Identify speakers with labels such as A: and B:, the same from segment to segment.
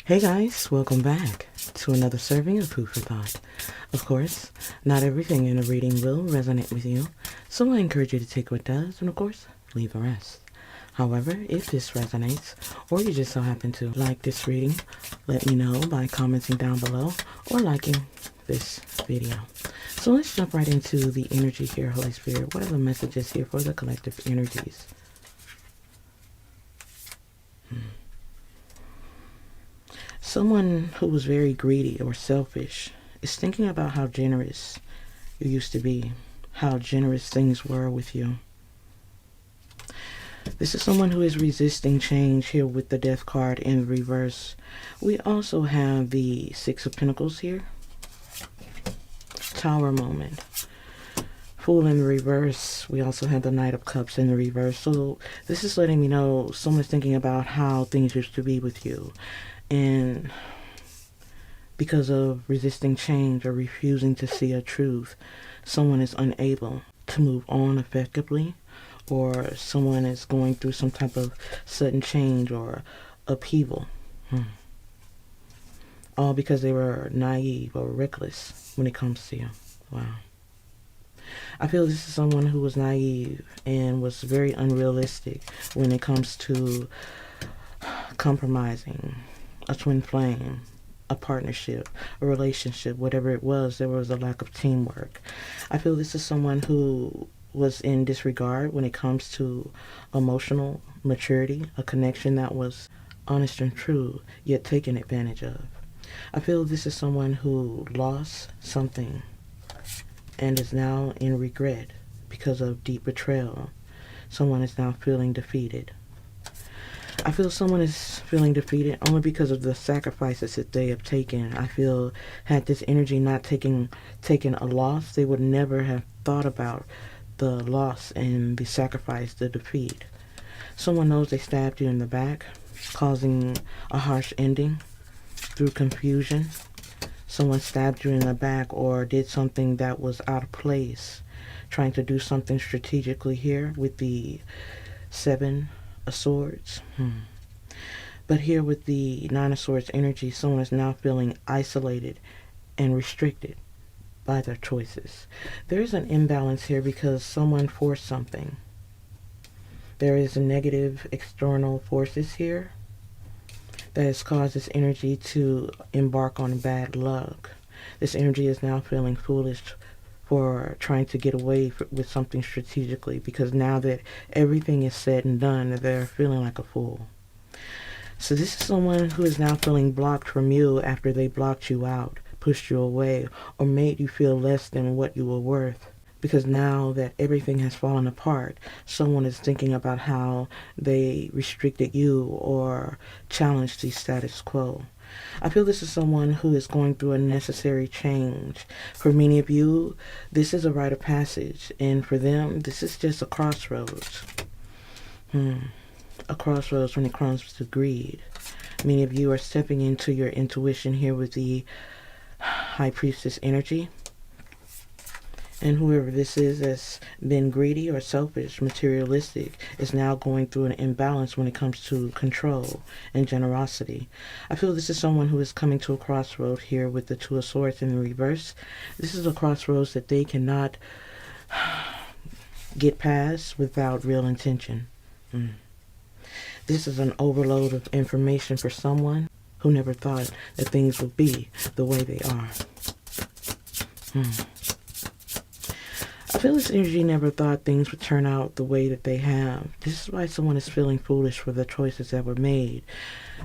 A: Hey guys, welcome back to another serving of Food for Thought. Of course, not everything in a reading will resonate with you, so I encourage you to take what does and of course, leave the rest. However, if this resonates, or you just so happen to like this reading, let me know by commenting down below or liking this video. So let's jump right into the energy here, Holy Spirit. What are the messages here for the collective energies? Someone who was very greedy or selfish is thinking about how generous you used to be, how generous things were with you. This is someone who is resisting change here with the Death card in reverse. We also have the Six of Pentacles here. Tower moment. Fool in reverse. We also have the Knight of Cups in the reverse. So this is letting me know someone's thinking about how things used to be with you. And because of resisting change or refusing to see a truth, someone is unable to move on effectively, or someone is going through some type of sudden change or upheaval. All because they were naive or reckless when it comes to you. Wow. I feel this is someone who was naive and was very unrealistic when it comes to compromising a twin flame, a partnership, a relationship, whatever it was. There was a lack of teamwork. I feel this is someone who was in disregard when it comes to emotional maturity, a connection that was honest and true, yet taken advantage of. I feel this is someone who lost something and is now in regret because of deep betrayal. Someone is now feeling defeated. I feel someone is feeling defeated only because of the sacrifices that they have taken. I feel had this energy not taken a loss, they would never have thought about the loss and the sacrifice, the defeat. Someone knows they stabbed you in the back, causing a harsh ending through confusion. Someone stabbed you in the back or did something that was out of place, trying to do something strategically here with the Seven of Swords. But here with the Nine of Swords energy, someone is now feeling isolated and restricted by their choices. There is an imbalance here because someone forced something. There is a negative external forces here that has caused this energy to embark on bad luck. This energy is now feeling foolish for trying to get away with something strategically, because now that everything is said and done, they're feeling like a fool. So this is someone who is now feeling blocked from you after they blocked you out, pushed you away, or made you feel less than what you were worth. Because now that everything has fallen apart, someone is thinking about how they restricted you or challenged the status quo. I feel this is someone who is going through a necessary change. For many of you, this is a rite of passage, and for them, this is just a crossroads. A crossroads when it comes to greed. Many of you are stepping into your intuition here with the High Priestess energy. And whoever this is that's been greedy or selfish, materialistic, is now going through an imbalance when it comes to control and generosity. I feel this is someone who is coming to a crossroad here with the Two of Swords in the reverse. This is a crossroads that they cannot get past without real intention. This is an overload of information for someone who never thought that things would be the way they are. I feel this energy never thought things would turn out the way that they have. This is why someone is feeling foolish for the choices that were made.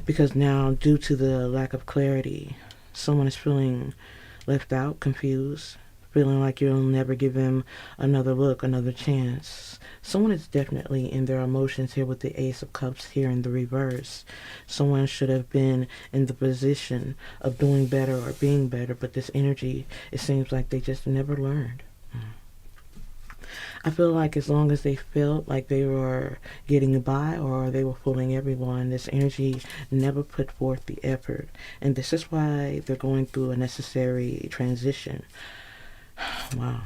A: Because now, due to the lack of clarity, someone is feeling left out, confused, feeling like you'll never give them another look, another chance. Someone is definitely in their emotions here with the Ace of Cups here in the reverse. Someone should have been in the position of doing better or being better, but this energy, it seems like they just never learned. I feel like as long as they felt like they were getting by or they were fooling everyone, this energy never put forth the effort. And this is why they're going through a necessary transition. Wow.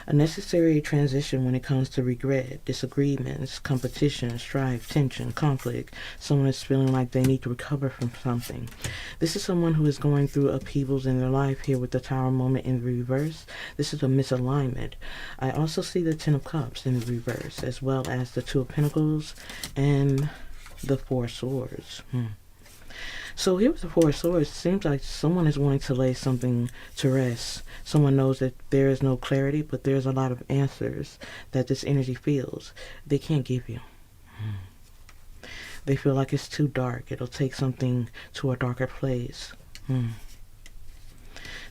A: A necessary transition when it comes to regret, disagreements, competition, strife, tension, conflict. Someone is feeling like they need to recover from something. This is someone who is going through upheavals in their life here with the Tower moment in the reverse. This is a misalignment. I also see the Ten of Cups in the reverse, as well as the Two of Pentacles and the Four of Swords. So here with the Four of Swords, it seems like someone is wanting to lay something to rest. Someone knows that there is no clarity, but there's a lot of answers that this energy feels they can't give you. They feel like it's too dark. It'll take something to a darker place.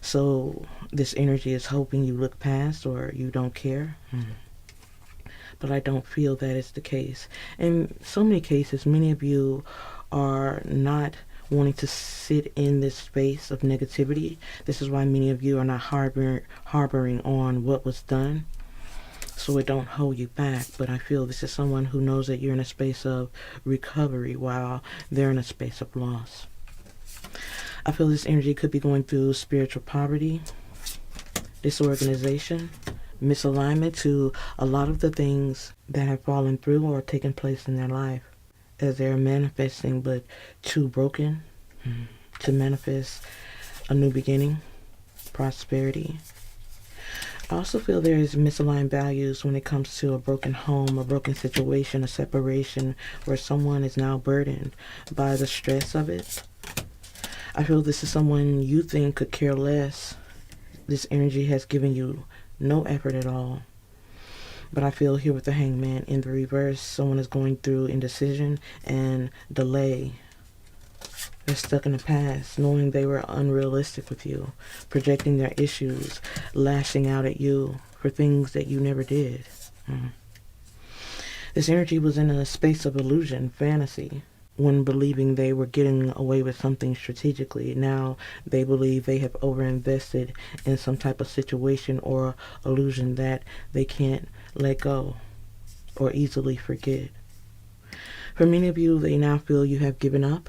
A: So this energy is hoping you look past or you don't care. But I don't feel that is the case. In so many cases, many of you are not wanting to sit in this space of negativity. This is why many of you are not harboring on what was done, so it don't hold you back. But I feel this is someone who knows that you're in a space of recovery while they're in a space of loss. I feel this energy could be going through spiritual poverty, disorganization, misalignment to a lot of the things that have fallen through or taken place in their life, as they're manifesting but too broken to manifest a new beginning, prosperity. I also feel there is misaligned values when it comes to a broken home, a broken situation, a separation where someone is now burdened by the stress of it. I feel this is someone you think could care less. This energy has given you no effort at all. But I feel here with the Hangman in the reverse, someone is going through indecision and delay. They're stuck in the past, knowing they were unrealistic with you, projecting their issues, lashing out at you for things that you never did. This energy was in a space of illusion, fantasy, when believing they were getting away with something strategically. Now they believe they have overinvested in some type of situation or illusion that they can't let go or easily forget. For many of you, they now feel you have given up.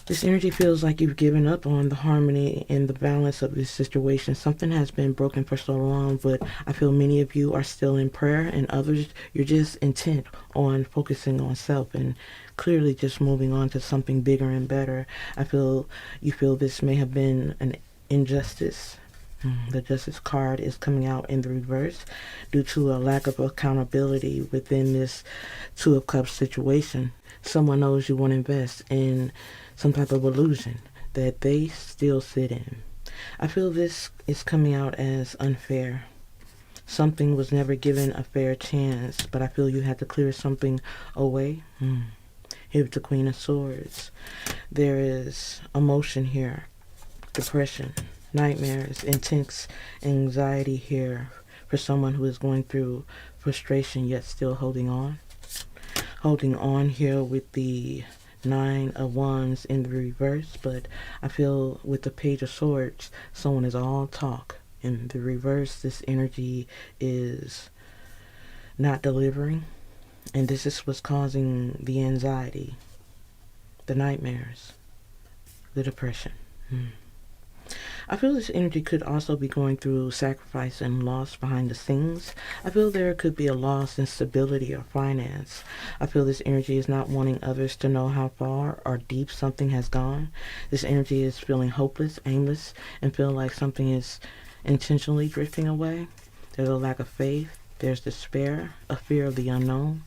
A: This energy feels like you've given up on the harmony and the balance of this situation. Something has been broken for so long, but I feel many of you are still in prayer, and others, you're just intent on focusing on self and clearly just moving on to something bigger and better. I feel you feel this may have been an injustice. The Justice card is coming out in the reverse due to a lack of accountability within this Two of Cups situation. Someone knows you want to invest in some type of illusion that they still sit in. I feel this is coming out as unfair. Something was never given a fair chance, but I feel you had to clear something away. Here's the Queen of Swords. There is emotion here, depression, nightmares, intense anxiety here for someone who is going through frustration yet still holding on. Holding on here with the Nine of Wands in the reverse, but I feel with the Page of Swords, someone is all talk. In the reverse, this energy is not delivering, and this is what's causing the anxiety, the nightmares, the depression. I feel this energy could also be going through sacrifice and loss behind the scenes. I feel there could be a loss in stability or finance. I feel this energy is not wanting others to know how far or deep something has gone. This energy is feeling hopeless, aimless, and feel like something is intentionally drifting away. There's a lack of faith. There's despair, a fear of the unknown.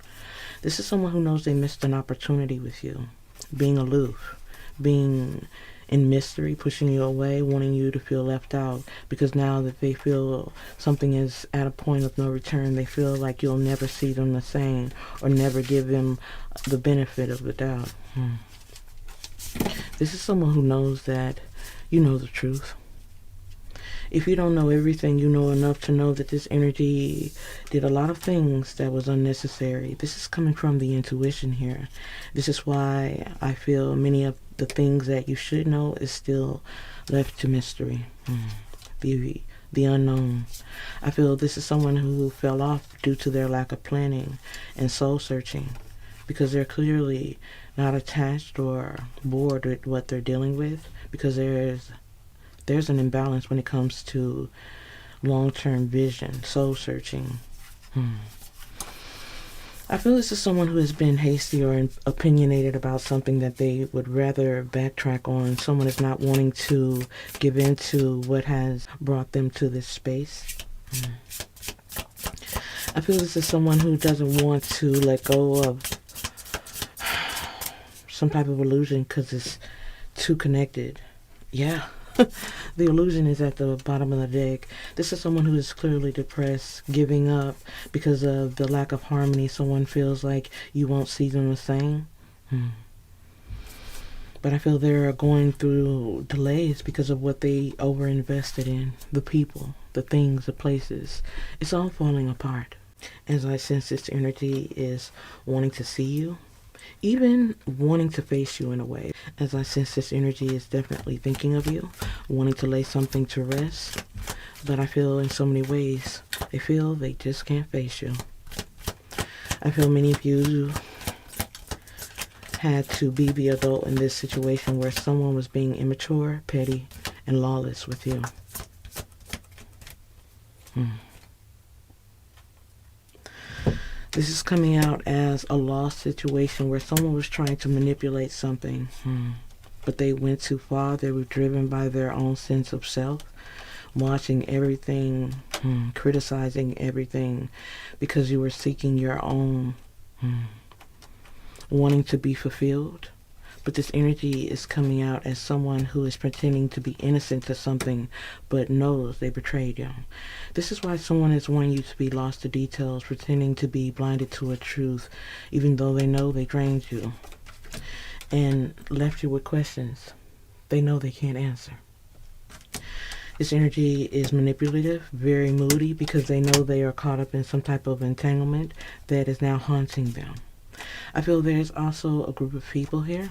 A: This is someone who knows they missed an opportunity with you. Being aloof, being in mystery, pushing you away, wanting you to feel left out, because now that they feel something is at a point of no return, they feel like you'll never see them the same or never give them the benefit of the doubt. This is someone who knows that you know the truth. If you don't know everything, you know enough to know that this energy did a lot of things that was unnecessary. This is coming from the intuition here. This is why I feel many of the things that you should know is still left to mystery. The unknown. I feel this is someone who fell off due to their lack of planning and soul searching, because they're clearly not attached or bored with what they're dealing with, because there's there's an imbalance when it comes to long-term vision, soul searching. I feel this is someone who has been hasty or opinionated about something that they would rather backtrack on. Someone is not wanting to give in to what has brought them to this space. I feel this is someone who doesn't want to let go of some type of illusion because it's too connected. Yeah. The illusion is at the bottom of the deck. This is someone who is clearly depressed, giving up because of the lack of harmony. Someone feels like you won't see them the same. But I feel they're going through delays because of what they overinvested in. The people, the things, the places. It's all falling apart. As I sense this energy is wanting to see you, even wanting to face you in a way. As I sense this energy is definitely thinking of you, wanting to lay something to rest. But I feel in so many ways, they feel they just can't face you. I feel many of you had to be the adult in this situation where someone was being immature, petty, and lawless with you. This is coming out as a lost situation where someone was trying to manipulate something, but they went too far. They were driven by their own sense of self, watching everything, criticizing everything because you were seeking your own, wanting to be fulfilled. But this energy is coming out as someone who is pretending to be innocent to something but knows they betrayed you. This is why someone is wanting you to be lost to details, pretending to be blinded to a truth, even though they know they drained you and left you with questions they know they can't answer. This energy is manipulative, very moody, because they know they are caught up in some type of entanglement that is now haunting them. I feel there's also a group of people here,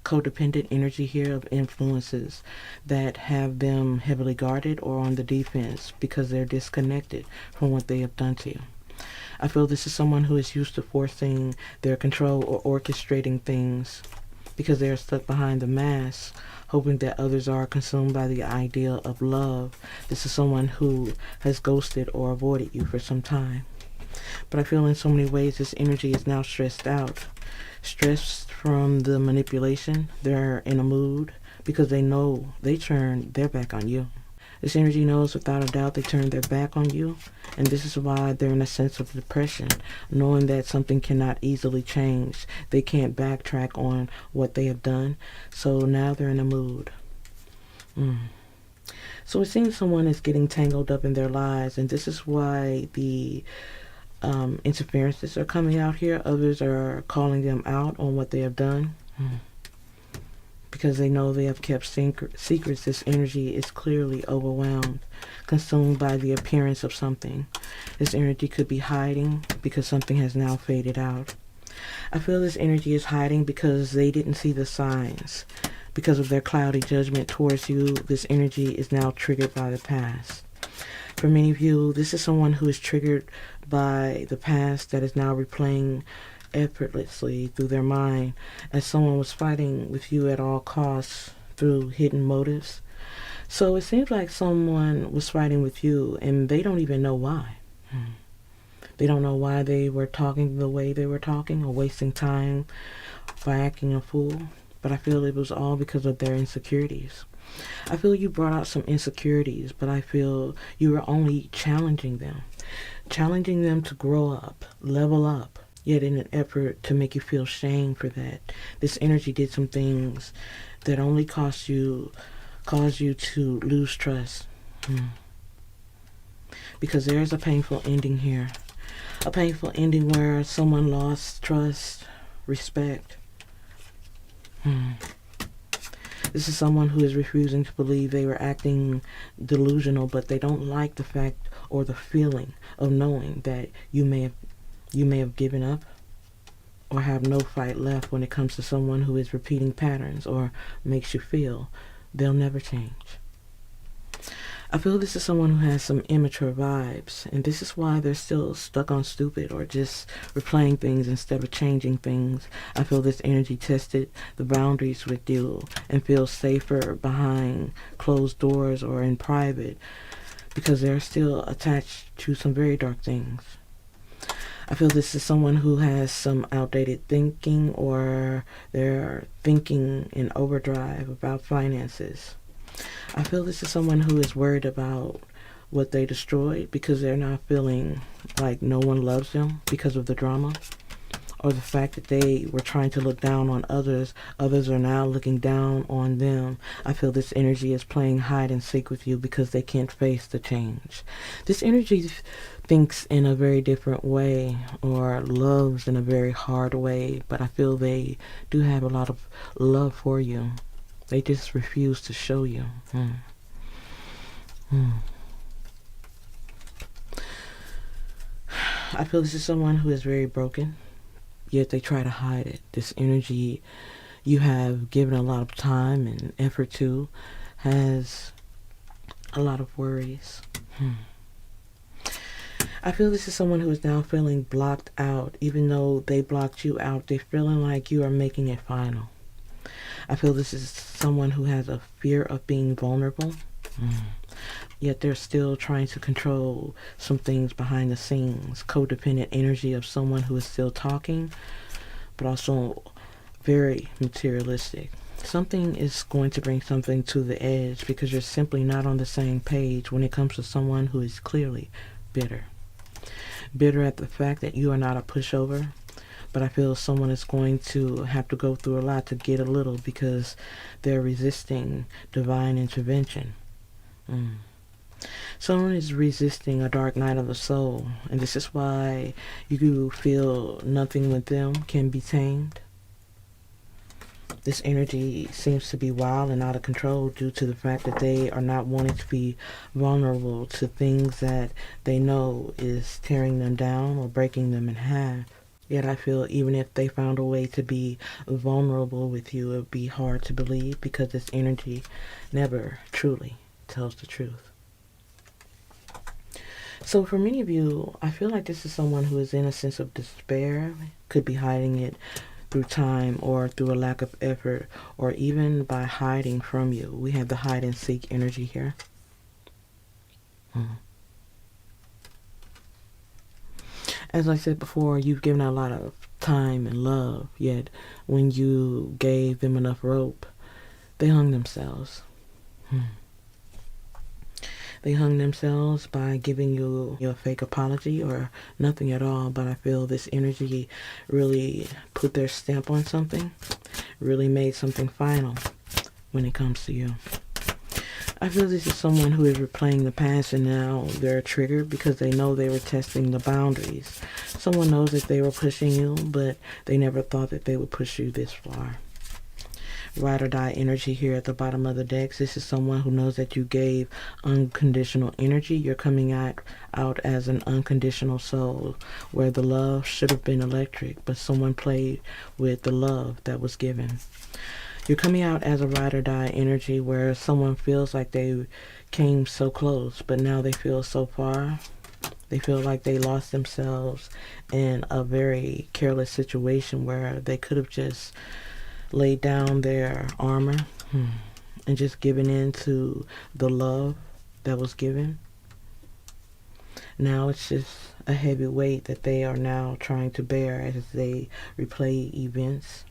A: codependent energy here of influences that have them heavily guarded or on the defense because they're disconnected from what they have done to you. I feel this is someone who is used to forcing their control or orchestrating things because they are stuck behind the mask, hoping that others are consumed by the idea of love. This is someone who has ghosted or avoided you for some time. But I feel in so many ways this energy is now stressed out. Stressed from the manipulation. They're in a mood because they know they turned their back on you. This energy knows without a doubt they turned their back on you, and this is why they're in a sense of depression, knowing that something cannot easily change. They can't backtrack on what they have done, so now they're in a mood. So it seems someone is getting tangled up in their lives, and this is why the interferences are coming out here. Others are calling them out on what they have done because they know they have kept secrets. This energy is clearly overwhelmed, consumed by the appearance of something. This energy could be hiding because something has now faded out. I feel this energy is hiding because they didn't see the signs. Because of their cloudy judgment towards you, this energy is now triggered by the past. For many of you, this is someone who is triggered by the past that is now replaying effortlessly through their mind as someone was fighting with you at all costs through hidden motives. So it seems like someone was fighting with you and they don't even know why. They don't know why they were talking the way they were talking or wasting time by acting a fool. But I feel it was all because of their insecurities. I feel you brought out some insecurities, but I feel you were only challenging them to grow up, level up, yet in an effort to make you feel shame for that. This energy did some things that only caused you to lose trust. Because there's a painful ending here. A painful ending where someone lost trust, respect. This is someone who is refusing to believe they were acting delusional, but they don't like the fact or the feeling of knowing that you may have given up or have no fight left when it comes to someone who is repeating patterns or makes you feel they'll never change. I feel this is someone who has some immature vibes, and this is why they're still stuck on stupid or just replaying things instead of changing things. I feel this energy tested the boundaries with you and feels safer behind closed doors or in private because they're still attached to some very dark things. I feel this is someone who has some outdated thinking or they're thinking in overdrive about finances. I feel this is someone who is worried about what they destroyed because they're not feeling like no one loves them because of the drama or the fact that they were trying to look down on others. Others are now looking down on them. I feel this energy is playing hide and seek with you because they can't face the change. This energy thinks in a very different way or loves in a very hard way, but I feel they do have a lot of love for you. They just refuse to show you. I feel this is someone who is very broken, yet they try to hide it. This energy you have given a lot of time and effort to has a lot of worries. I feel this is someone who is now feeling blocked out. Even though they blocked you out, they're feeling like you are making it final. I feel this is someone who has a fear of being vulnerable, yet they're still trying to control some things behind the scenes. Codependent energy of someone who is still talking, but also very materialistic. Something is going to bring something to the edge because you're simply not on the same page when it comes to someone who is clearly bitter. Bitter at the fact that you are not a pushover. But I feel someone is going to have to go through a lot to get a little because they're resisting divine intervention. Someone is resisting a dark night of the soul, and this is why you feel nothing with them can be tamed. This energy seems to be wild and out of control due to the fact that they are not wanting to be vulnerable to things that they know is tearing them down or breaking them in half. Yet I feel even if they found a way to be vulnerable with you, it would be hard to believe because this energy never truly tells the truth. So for many of you, I feel like this is someone who is in a sense of despair, could be hiding it through time or through a lack of effort or even by hiding from you. We have the hide and seek energy here. As I said before, you've given a lot of time and love, yet when you gave them enough rope, they hung themselves. They hung themselves by giving you a fake apology or nothing at all, but I feel this energy really put their stamp on something, really made something final when it comes to you. I feel this is someone who is replaying the past and now they're triggered because they know they were testing the boundaries. Someone knows that they were pushing you, but they never thought that they would push you this far. Ride or die energy here at the bottom of the decks. This is someone who knows that you gave unconditional energy. You're coming out as an unconditional soul where the love should have been electric, but someone played with the love that was given. You're coming out as a ride or die energy where someone feels like they came so close, but now they feel so far. They feel like they lost themselves in a very careless situation where they could have just laid down their armor and just given in to the love that was given. Now it's just a heavy weight that they are now trying to bear as they replay events.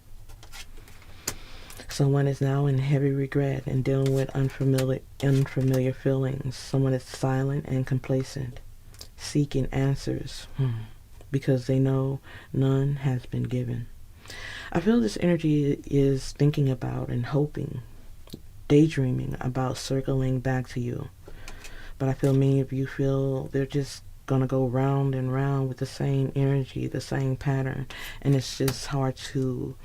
A: Someone is now in heavy regret and dealing with unfamiliar feelings. Someone is silent and complacent, seeking answers because they know none has been given. I feel this energy is thinking about and hoping, daydreaming about circling back to you. But I feel many of you feel they're just going to go round and round with the same energy, the same pattern. And it's just hard to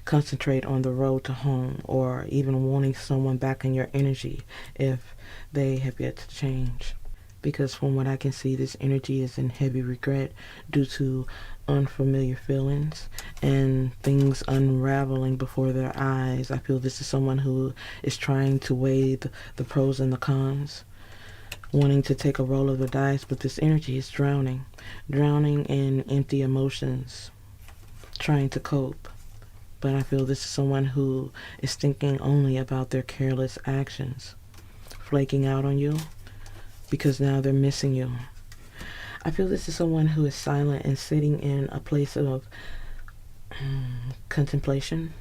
A: concentrate on the road to home or even wanting someone back in your energy if they have yet to change. Because from what I can see, this energy is in heavy regret due to unfamiliar feelings and things unraveling before their eyes. I feel this is someone who is trying to weigh the pros and the cons. wanting to take a roll of the dice, but this energy is drowning. Drowning in empty emotions, trying to cope. But I feel this is someone who is thinking only about their careless actions, flaking out on you because now they're missing you. I feel this is someone who is silent and sitting in a place of contemplation.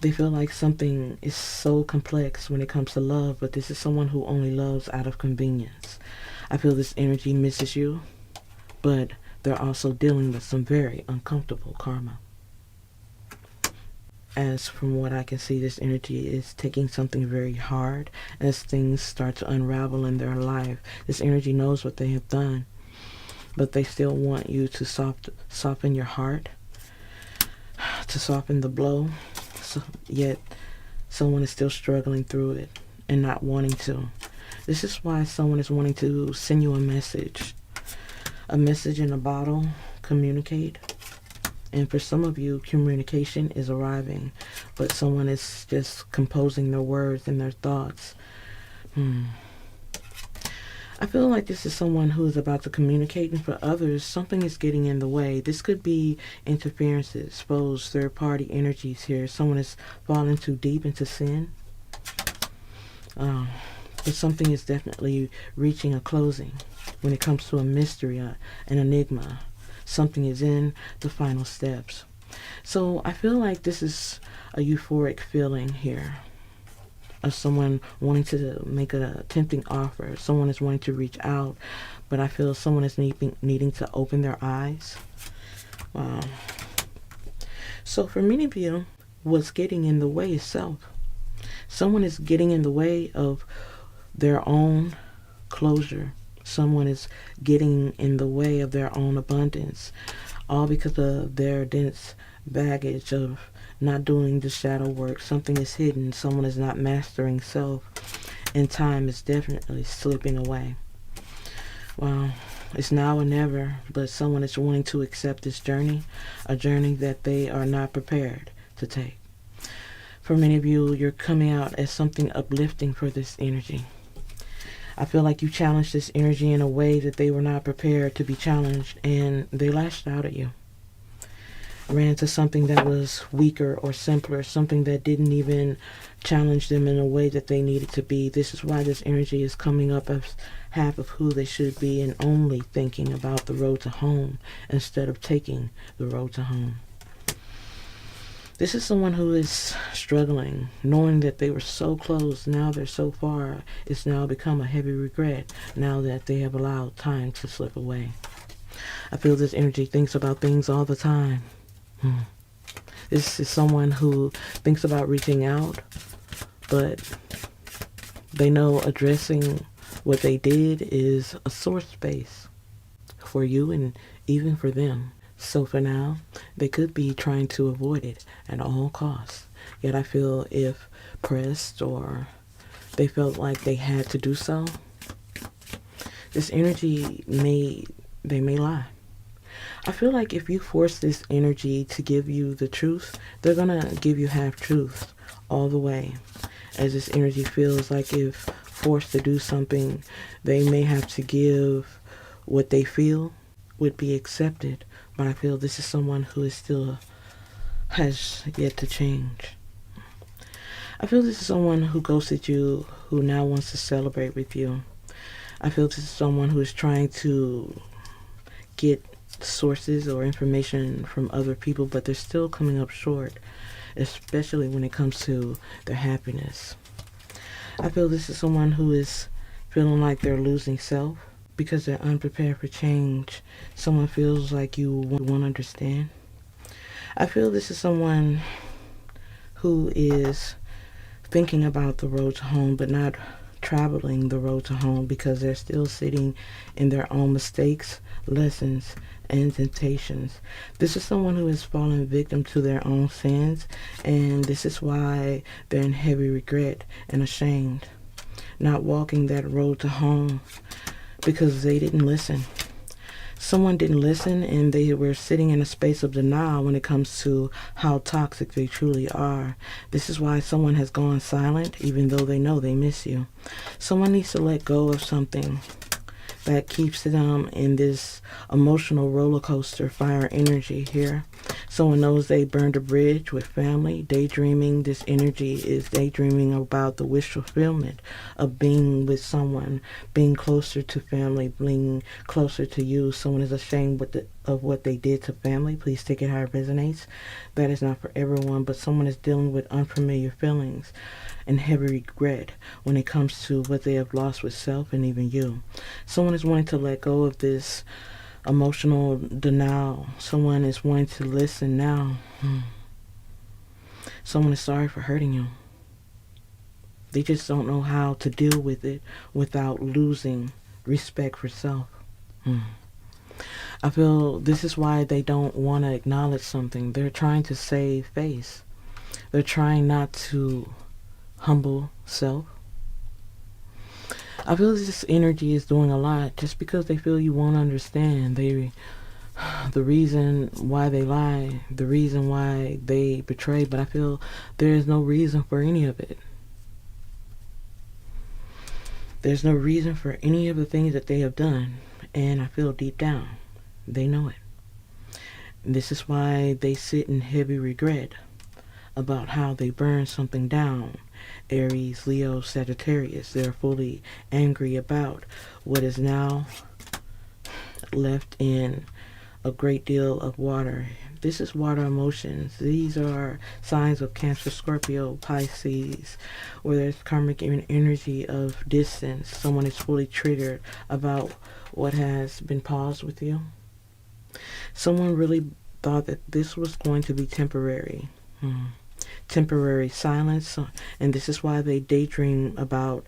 A: They feel like something is so complex when it comes to love, but this is someone who only loves out of convenience. I feel this energy misses you, but they're also dealing with some very uncomfortable karma. As from what I can see, this energy is taking something very hard as things start to unravel in their life. This energy knows what they have done, but they still want you to soften your heart, to soften the blow, yet someone is still struggling through it and not wanting to. This is why someone is wanting to send you a message in a bottle, communicate. And for some of you, communication is arriving, but someone is just composing their words and their thoughts. I feel like this is someone who is about to communicate, and for others, something is getting in the way. This could be interferences, exposed third-party energies here. Someone is falling too deep into sin. But something is definitely reaching a closing when it comes to a mystery, an enigma. Something is in the final steps. So I feel like this is a euphoric feeling here of someone wanting to make a tempting offer. Someone is wanting to reach out, but I feel someone is needing to open their eyes. Wow. So for many of you, what's getting in the way is self. Someone is getting in the way of their own closure. Someone is getting in the way of their own abundance, all because of their dense baggage of not doing the shadow work. Something is hidden. Someone is not mastering self, and time is definitely slipping away. Well, it's now or never, but someone is wanting to accept this journey, a journey that they are not prepared to take. For many of you, you're coming out as something uplifting for this energy. I feel like you challenged this energy in a way that they were not prepared to be challenged, and they lashed out at you. Ran to something that was weaker or simpler, something that didn't even challenge them in a way that they needed to be. This is why this energy is coming up as half of who they should be and only thinking about the road to home instead of taking the road to home. This is someone who is struggling, knowing that they were so close, now they're so far. It's now become a heavy regret now that they have allowed time to slip away. I feel this energy thinks about things all the time. This is someone who thinks about reaching out, but they know addressing what they did is a sore space for you and even for them. So for now, they could be trying to avoid it at all costs. Yet I feel if pressed or they felt like they had to do so, this energy they may lie. I feel like if you force this energy to give you the truth, they're going to give you half truth all the way. As this energy feels like if forced to do something, they may have to give what they feel would be accepted. But I feel this is someone who is still has yet to change. I feel this is someone who ghosted you, who now wants to celebrate with you. I feel this is someone who is trying to get sources or information from other people, but they're still coming up short, especially when it comes to their happiness. I feel this is someone who is feeling like they're losing self because they're unprepared for change. Someone feels like you won't understand. I feel this is someone who is thinking about the road to home but not traveling the road to home because they're still sitting in their own mistakes, lessons, and temptations. This is someone who has fallen victim to their own sins, and this is why they're in heavy regret and ashamed, not walking that road to home because they didn't listen. Someone didn't listen and they were sitting in a space of denial when it comes to how toxic they truly are. This is why someone has gone silent even though they know they miss you. Someone needs to let go of something that keeps them in this emotional roller coaster fire energy here. Someone knows they burned a bridge with family. Daydreaming, this energy is daydreaming about the wish fulfillment of being with someone, being closer to family, being closer to you. Someone is ashamed of what they did to family. Please take it how it resonates. That is not for everyone, but someone is dealing with unfamiliar feelings and heavy regret when it comes to what they have lost with self and even you. Someone is wanting to let go of this emotional denial. Someone is wanting to listen now. Someone is sorry for hurting you. They just don't know how to deal with it without losing respect for self. I feel this is why they don't want to acknowledge something. They're trying to save face. They're trying not to humble self. I feel this energy is doing a lot just because they feel you won't understand. The reason why they lie, the reason why they betray, but I feel there is no reason for any of it. There's no reason for any of the things that they have done, and I feel deep down they know it. This is why they sit in heavy regret about how they burned something down. Aries, Leo, Sagittarius, they're fully angry about what is now left in a great deal of water. This is water emotions. These are signs of Cancer, Scorpio, Pisces, where there's karmic energy of distance. Someone is fully triggered about what has been paused with you. Someone really thought that this was going to be temporary. Temporary silence, and this is why they daydream about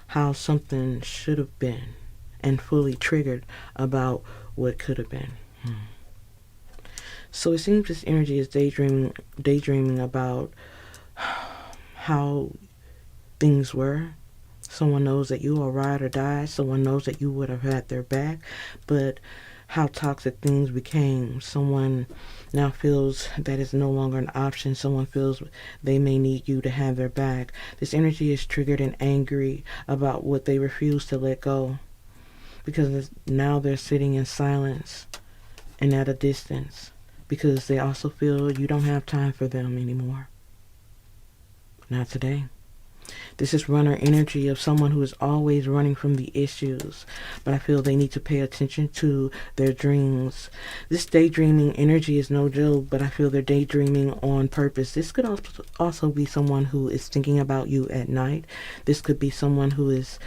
A: how something should have been and fully triggered about what could have been. So it seems this energy is daydreaming about how things were. Someone knows that you are ride or die. Someone knows that you would have had their back, but how toxic things became. Someone now feels that it's no longer an option. Someone feels they may need you to have their back. This energy is triggered and angry about what they refuse to let go, because now they're sitting in silence and at a distance, because they also feel you don't have time for them anymore. Not today. This is runner energy of someone who is always running from the issues, but I feel they need to pay attention to their dreams. This daydreaming energy is no joke, but I feel they're daydreaming on purpose. This could also be someone who is thinking about you at night. This could be someone who is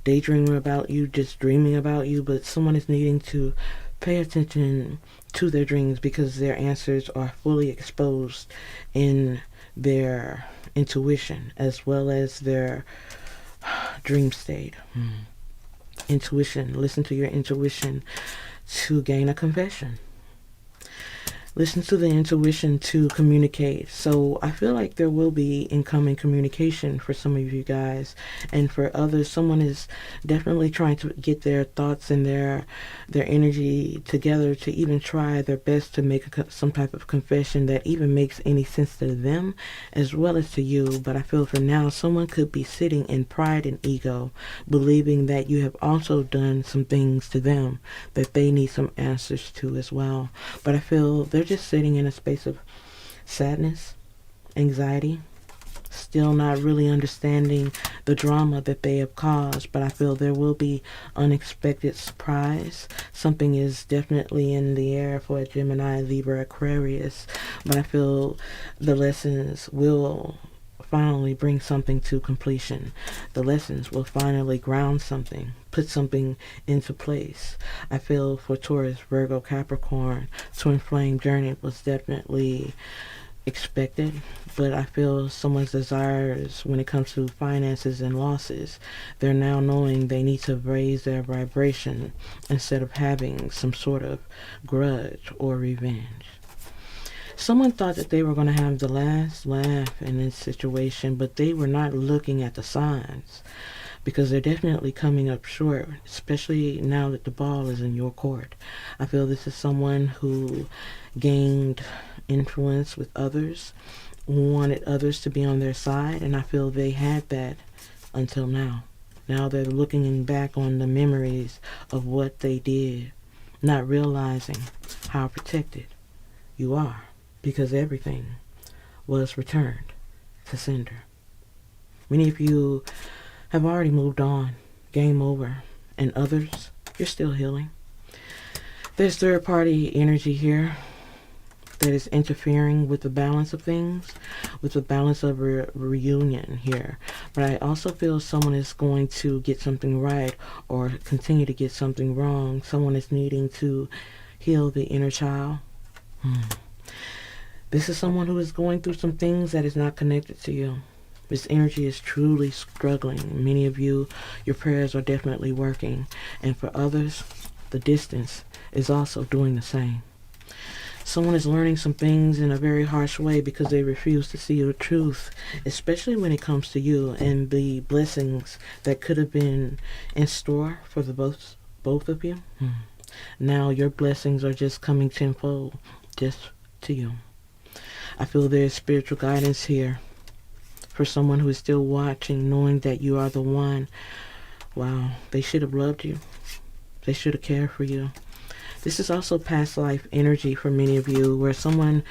A: daydreaming about you, just dreaming about you, but someone is needing to pay attention to their dreams because their answers are fully exposed in their intuition as well as their dream state. Intuition. Listen to your intuition to gain a confession. Listen to the intuition to communicate. So I feel like there will be incoming communication for some of you guys, and for others, someone is definitely trying to get their thoughts and their energy together to even try their best to make some type of confession that even makes any sense to them as well as to you. But I feel for now, someone could be sitting in pride and ego, believing that you have also done some things to them that they need some answers to as well. But I feel they're just sitting in a space of sadness, anxiety, still not really understanding the drama that they have caused. But I feel there will be unexpected surprise. Something is definitely in the air for a Gemini, Libra, Aquarius. But I feel the lessons will finally bring something to completion. The lessons will finally ground something, put something into place. I feel for Taurus, Virgo, Capricorn, twin flame journey was definitely expected, but I feel someone's desires when it comes to finances and losses, they're now knowing they need to raise their vibration instead of having some sort of grudge or revenge. Someone thought that they were going to have the last laugh in this situation, but they were not looking at the signs, because they're definitely coming up short, especially now that the ball is in your court. I feel this is someone who gained influence with others, wanted others to be on their side, and I feel they had that until now. Now they're looking back on the memories of what they did, not realizing how protected you are, because everything was returned to sender. Many of you have already moved on, game over, and others, you're still healing. There's third-party energy here that is interfering with the balance of things, with the balance of reunion here. But I also feel someone is going to get something right or continue to get something wrong. Someone is needing to heal the inner child. This is someone who is going through some things that is not connected to you. This energy is truly struggling. Many of you, your prayers are definitely working. And for others, the distance is also doing the same. Someone is learning some things in a very harsh way because they refuse to see the truth, especially when it comes to you and the blessings that could have been in store for the both of you. Now your blessings are just coming tenfold just to you. I feel there's spiritual guidance here for someone who is still watching, knowing that you are the one. Wow, they should have loved you. They should have cared for you. This is also past life energy for many of you, where someone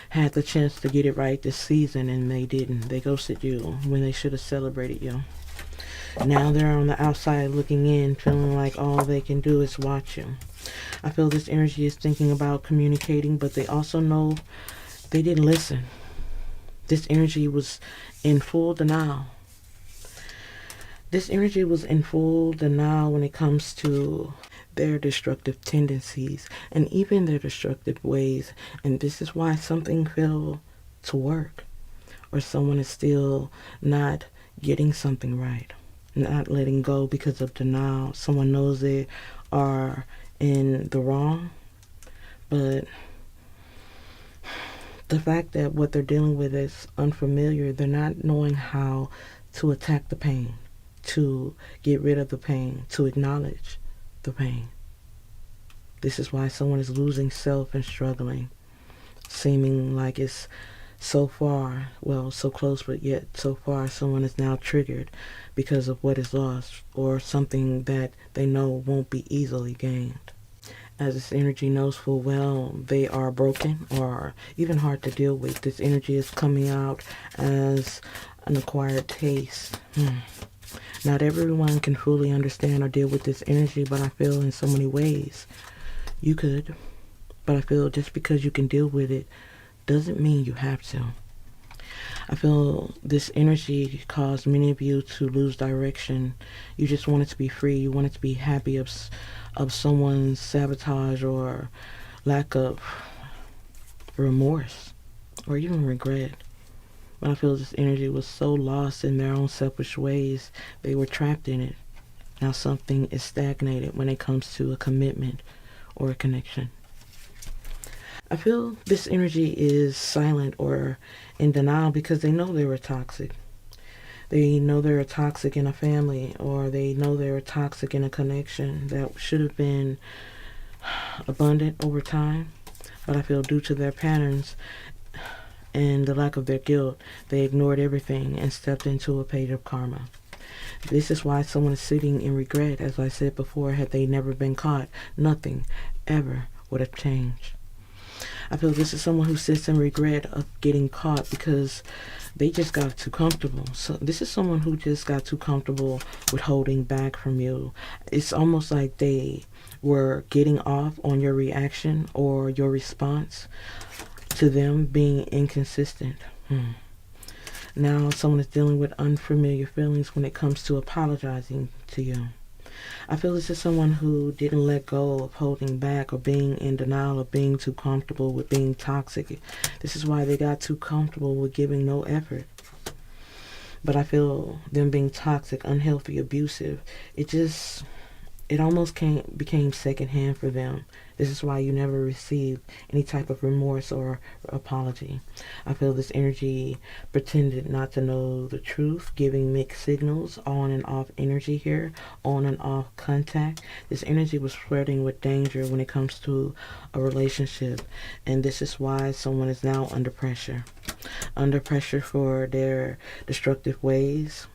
A: had the chance to get it right this season and they didn't. They ghosted you when they should have celebrated you. Now they're on the outside looking in, feeling like all they can do is watch you. I feel this energy is thinking about communicating, but they also know they didn't listen. This energy was in full denial. This energy was in full denial when it comes to their destructive tendencies and even their destructive ways. And this is why something failed to work, or someone is still not getting something right, not letting go because of denial. Someone knows they are in the wrong, but the fact that what they're dealing with is unfamiliar, they're not knowing how to attack the pain, to get rid of the pain, to acknowledge the pain. This is why someone is losing self and struggling, seeming like it's so far, well, so close, but yet so far. Someone is now triggered because of what is lost, or something that they know won't be easily gained. As this energy knows full well they are broken or even hard to deal with. This energy is coming out as an acquired taste. Not everyone can fully understand or deal with this energy, but I feel in so many ways you could. But I feel just because you can deal with it doesn't mean you have to. I feel this energy caused many of you to lose direction. You just wanted to be free. You wanted to be happy of someone's sabotage or lack of remorse or even regret. But I feel this energy was so lost in their own selfish ways, they were trapped in it. Now something is stagnated when it comes to a commitment or a connection. I feel this energy is silent or in denial because they know they were toxic. They know they were toxic in a family, or they know they were toxic in a connection that should have been abundant over time. But I feel due to their patterns and the lack of their guilt, they ignored everything and stepped into a page of karma. This is why someone is sitting in regret. As I said before, had they never been caught, nothing ever would have changed. I feel this is someone who sits in regret of getting caught because they just got too comfortable. So this is someone who just got too comfortable with holding back from you. It's almost like they were getting off on your reaction or your response to them being inconsistent. Now someone is dealing with unfamiliar feelings when it comes to apologizing to you. I feel this is someone who didn't let go of holding back or being in denial or being too comfortable with being toxic. This is why they got too comfortable with giving no effort. But I feel them being toxic, unhealthy, abusive, it just it almost became secondhand for them. This is why you never received any type of remorse or apology. I feel this energy pretended not to know the truth, giving mixed signals, on and off energy here, on and off contact. This energy was flirting with danger when it comes to a relationship, and this is why someone is now under pressure. Under pressure for their destructive ways.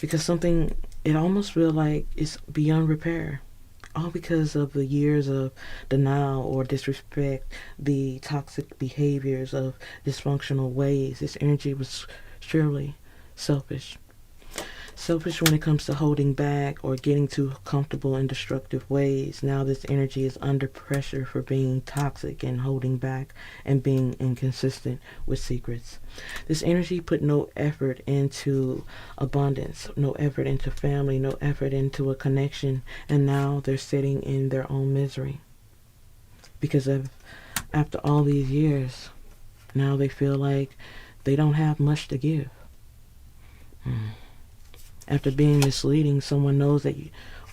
A: Because something, it almost feels like it's beyond repair. All because of the years of denial or disrespect, the toxic behaviors of dysfunctional ways. This energy was surely selfish. Selfish when it comes to holding back or getting too comfortable in destructive ways. Now this energy is under pressure for being toxic and holding back and being inconsistent with secrets. This energy put no effort into abundance, no effort into family, no effort into a connection, and now they're sitting in their own misery. Because after all these years, now they feel like they don't have much to give. After being misleading, someone knows that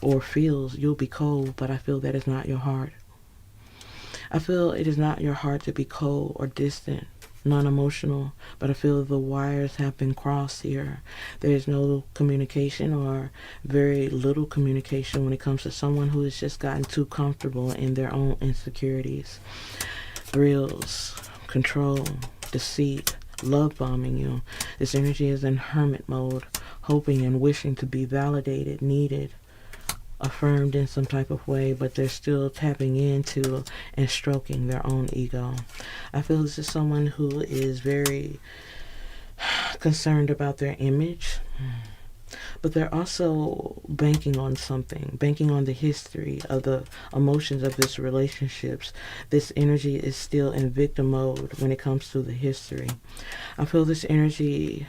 A: or feels you'll be cold, but I feel that is not your heart. I feel it is not your heart to be cold or distant, non-emotional, but I feel the wires have been crossed here. There is no communication or very little communication when it comes to someone who has just gotten too comfortable in their own insecurities. Thrills, control, deceit, love bombing you. This energy is in hermit mode, hoping and wishing to be validated, needed, affirmed in some type of way, but they're still tapping into and stroking their own ego. I feel this is someone who is very concerned about their image, but they're also banking on something, banking on the history of the emotions of this relationships. This energy is still in victim mode when it comes to the history. I feel this energy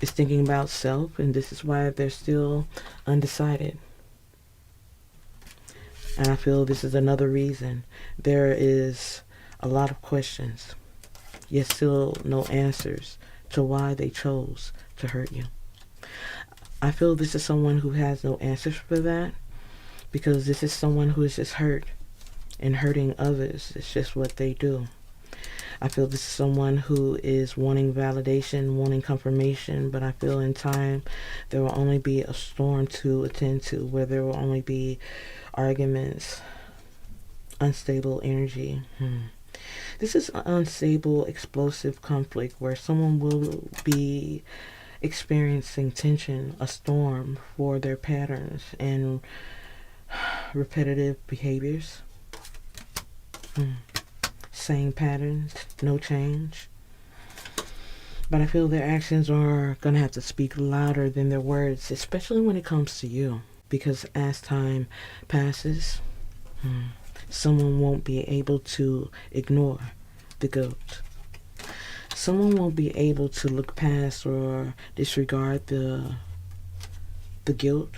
A: is thinking about self, and this is why they're still undecided. And I feel this is another reason. There is a lot of questions, yet still no answers to why they chose to hurt you. I feel this is someone who has no answers for that, because this is someone who is just hurt, and hurting others is just what they do. I feel this is someone who is wanting validation, wanting confirmation, but I feel in time there will only be a storm to attend to, where there will only be arguments, unstable energy. This is an unstable, explosive conflict where someone will be experiencing tension, a storm for their patterns and repetitive behaviors. Same patterns, no change. But I feel their actions are going to have to speak louder than their words, especially when it comes to you. Because as time passes, someone won't be able to ignore the guilt. Someone won't be able to look past or disregard the guilt.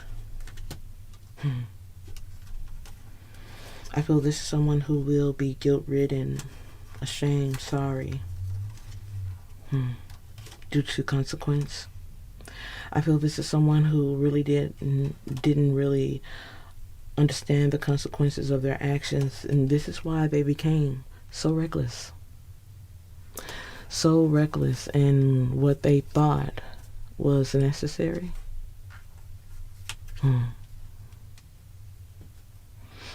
A: I feel this is someone who will be guilt-ridden, ashamed, sorry, due to consequence. I feel this is someone who really didn't really understand the consequences of their actions, and this is why they became so reckless. So reckless in what they thought was necessary.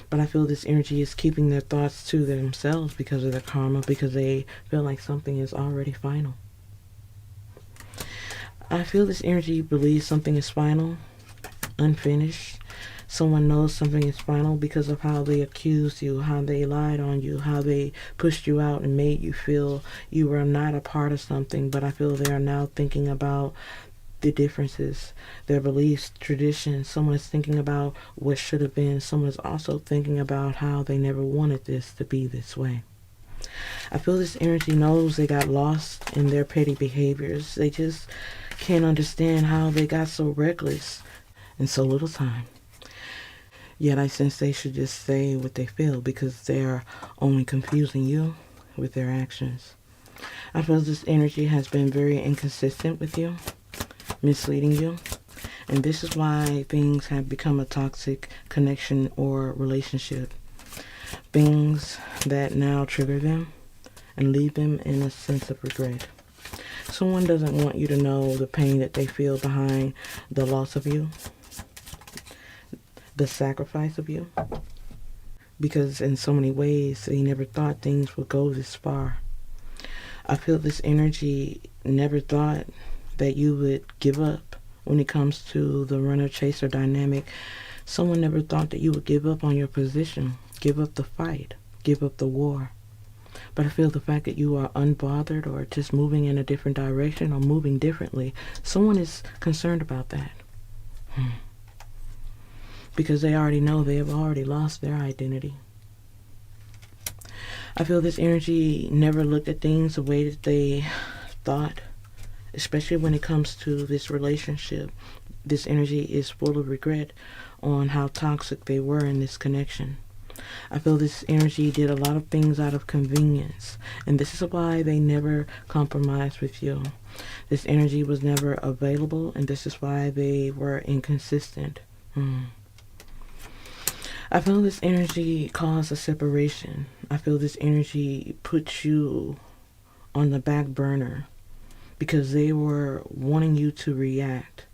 A: But I feel this energy is keeping their thoughts to themselves because of their karma, because they feel like something is already final. I feel this energy believes something is final, unfinished. Someone knows something is final because of how they accused you, how they lied on you, how they pushed you out and made you feel you were not a part of something. But I feel they are now thinking about the differences, their beliefs, traditions. Someone is thinking about what should have been. Someone is also thinking about how they never wanted this to be this way. I feel this energy knows they got lost in their petty behaviors. They just can't understand how they got so reckless in so little time. Yet I sense they should just say what they feel, because they are only confusing you with their actions. I feel this energy has been very inconsistent with you, misleading you, And this is why things have become a toxic connection or relationship. Things that now trigger them and leave them in a sense of regret. Someone doesn't want you to know the pain that they feel behind the loss of you, the sacrifice of you, because in so many ways they never thought things would go this far. I feel this energy never thought that you would give up when it comes to the runner-chaser dynamic. Someone never thought that you would give up on your position, give up the fight, give up the war. But I feel the fact that you are unbothered or just moving in a different direction or moving differently, someone is concerned about that. Because they already know they have already lost their identity. I feel this energy never looked at things the way that they thought, especially when it comes to this relationship. This energy is full of regret on how toxic they were in this connection. I feel this energy did a lot of things out of convenience, and this is why they never compromised with you. This energy was never available, and this is why they were inconsistent. I feel this energy caused a separation. I feel this energy puts you on the back burner because they were wanting you to react.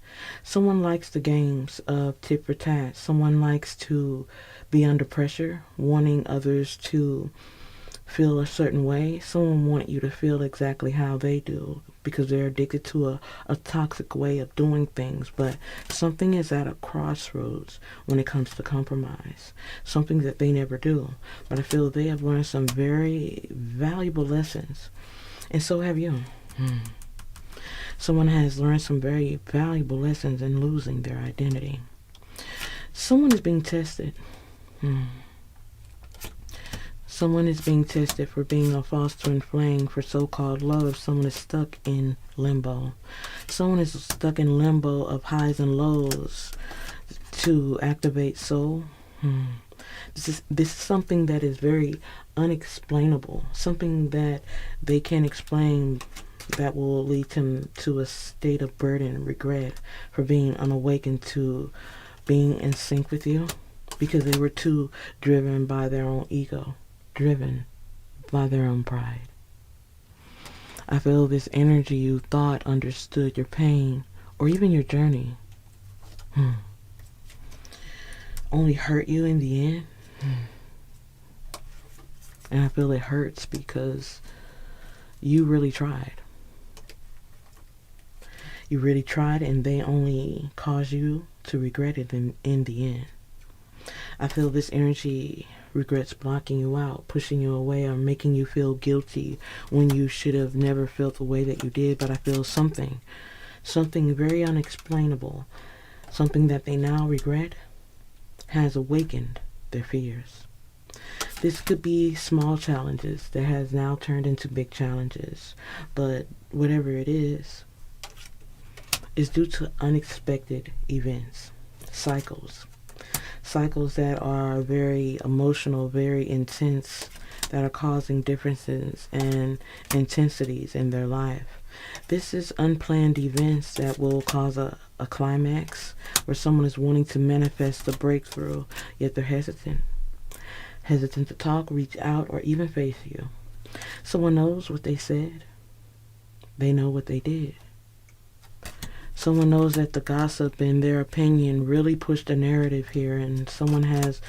A: Someone likes the games of tit for tat. Someone likes to be under pressure, wanting others to feel a certain way. Someone wants you to feel exactly how they do because they're addicted to a toxic way of doing things. But something is at a crossroads when it comes to compromise. Something that they never do. But I feel they have learned some very valuable lessons. And so have you. Someone has learned some very valuable lessons in losing their identity. Someone is being tested. Someone is being tested for being a false twin flame for so-called love. Someone is stuck in limbo. Someone is stuck in limbo of highs and lows to activate soul. This is something that is very unexplainable. Something that they can't explain that will lead them to a state of burden and regret for being unawakened to being in sync with you because they were too driven by their own ego. Driven by their own pride. I feel this energy you thought understood your pain or even your journey only hurt you in the end. And I feel it hurts because you really tried. You really tried and they only caused you to regret it in the end. I feel this energy regrets blocking you out, pushing you away, or making you feel guilty when you should have never felt the way that you did. But I feel something very unexplainable, something that they now regret has awakened their fears. This could be small challenges that has now turned into big challenges, but whatever it is due to unexpected events, cycles that are very emotional, very intense, that are causing differences and intensities in their life. This is unplanned events that will cause a climax where someone is wanting to manifest a breakthrough, yet they're hesitant to talk, reach out, or even face you. Someone knows what they said. They know what they did. Someone knows that the gossip and their opinion really pushed the narrative here, and someone has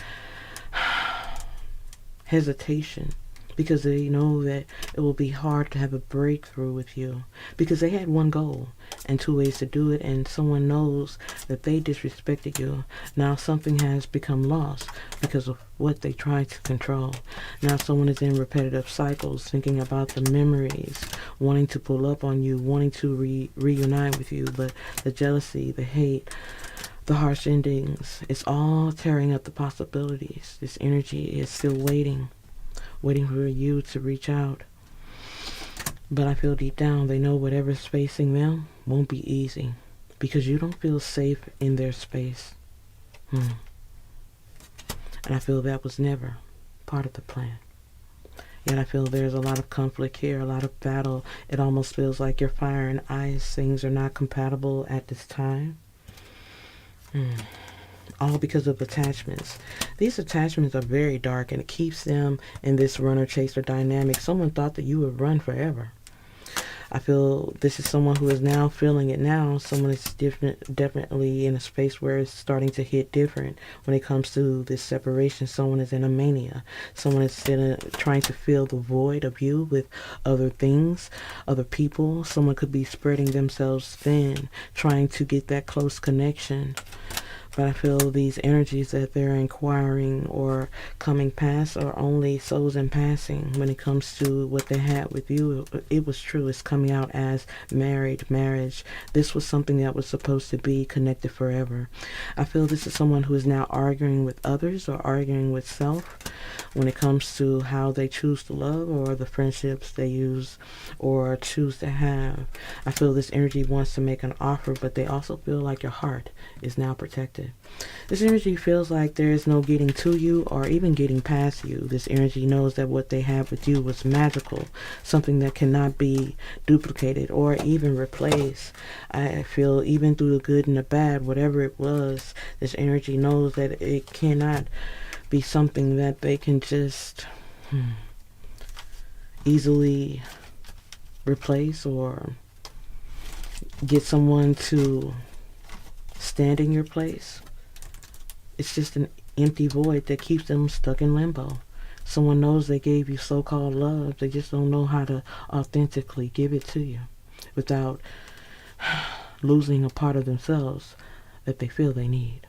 A: hesitation because they know that it will be hard to have a breakthrough with you because they had one goal and two ways to do it, and someone knows that they disrespected you. Now something has become lost because of what they tried to control. Now someone is in repetitive cycles, thinking about the memories, wanting to pull up on you, wanting to reunite with you, but the jealousy, the hate, the harsh endings, it's all tearing up the possibilities. This energy is still waiting for you to reach out. But I feel deep down they know whatever's facing them won't be easy because you don't feel safe in their space. And I feel that was never part of the plan. Yet I feel there's a lot of conflict here, a lot of battle. It almost feels like you're fire and ice. Things are not compatible at this time. All because of attachments. These attachments are very dark, and it keeps them in this runner-chaser dynamic. Someone thought that you would run forever. I feel this is someone who is now feeling it now. Someone is definitely in a space where it's starting to hit different when it comes to this separation. Someone is in a mania. Someone is trying to fill the void of you with other things, other people. Someone could be spreading themselves thin, trying to get that close connection. But I feel these energies that they're inquiring or coming past are only souls in passing. When it comes to what they had with you, it was true. It's coming out as marriage. This was something that was supposed to be connected forever. I feel this is someone who is now arguing with others or arguing with self when it comes to how they choose to love or the friendships they use or choose to have. I feel this energy wants to make an offer, but they also feel like your heart is now protected. This energy feels like there is no getting to you or even getting past you. This energy knows that what they have with you was magical, something that cannot be duplicated or even replaced. I feel even through the good and the bad, whatever it was, this energy knows that it cannot be something that they can just easily replace or get someone to stand in your place. It's just an empty void that keeps them stuck in limbo. Someone knows they gave you so-called love. They just don't know how to authentically give it to you without losing a part of themselves that they feel they need.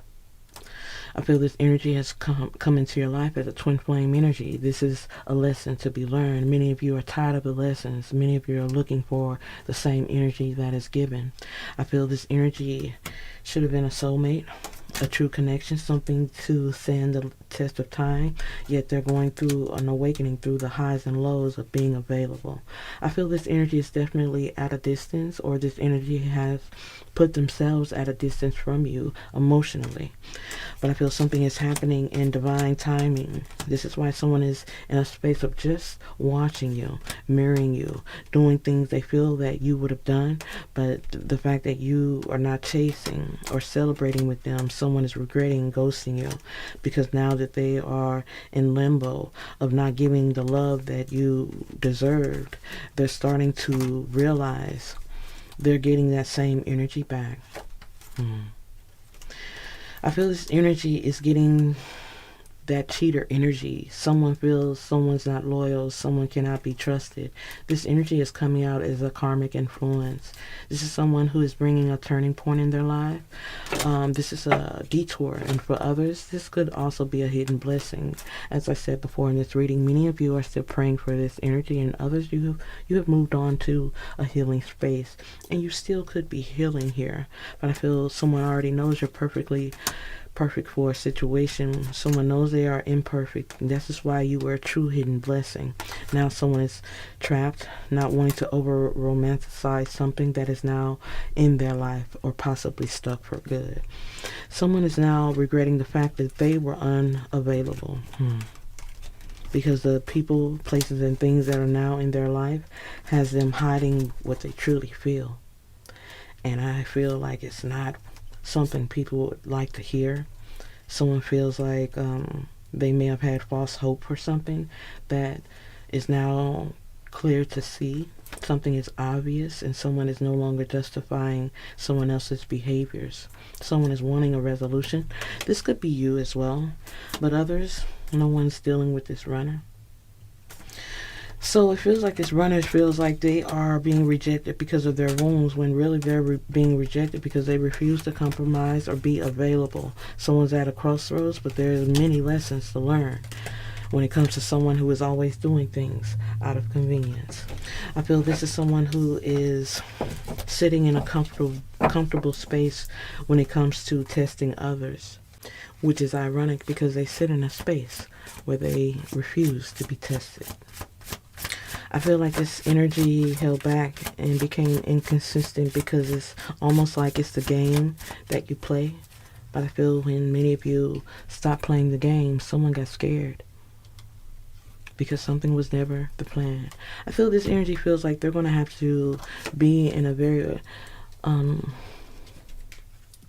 A: I feel this energy has come into your life as a twin flame energy. This is a lesson to be learned. Many of you are tired of the lessons. Many of you are looking for the same energy that is given. I feel this energy should have been a soulmate, a true connection, something to stand the test of time, yet they're going through an awakening through the highs and lows of being available. I feel this energy is definitely at a distance, or this energy has put themselves at a distance from you emotionally. But I feel something is happening in divine timing. This is why someone is in a space of just watching you, mirroring you, doing things they feel that you would have done, but the fact that you are not chasing or celebrating with them, someone is regretting ghosting you because now that they are in limbo of not giving the love that you deserved, they're starting to realize they're getting that same energy back. I feel this energy is getting that cheater energy. Someone feels someone's not loyal, someone cannot be trusted. This energy is coming out as a karmic influence. This is someone who is bringing a turning point in their life. This is a detour, and for others, this could also be a hidden blessing. As I said before in this reading, many of you are still praying for this energy, and others you have moved on to a healing space, and you still could be healing here. But I feel someone already knows you're perfect for a situation. Someone knows they are imperfect, and this is why you were a true hidden blessing. Now someone is trapped, not wanting to over romanticize something that is now in their life or possibly stuck for good. Someone is now regretting the fact that they were unavailable because the people, places, and things that are now in their life has them hiding what they truly feel. And I feel like it's not something people would like to hear. Someone feels like they may have had false hope for something that is now clear to see. Something is obvious, and someone is no longer justifying someone else's behaviors. Someone is wanting a resolution. This could be you as well, but others, no one's dealing with this runner. So it feels like this runner feels like they are being rejected because of their wounds, when really they're being rejected because they refuse to compromise or be available. Someone's at a crossroads, but there's many lessons to learn when it comes to someone who is always doing things out of convenience. I feel this is someone who is sitting in a comfortable space when it comes to testing others, which is ironic because they sit in a space where they refuse to be tested. I feel like this energy held back and became inconsistent because it's almost like it's the game that you play. But I feel when many of you stopped playing the game, someone got scared because something was never the plan. I feel this energy feels like they're going to have to be in a very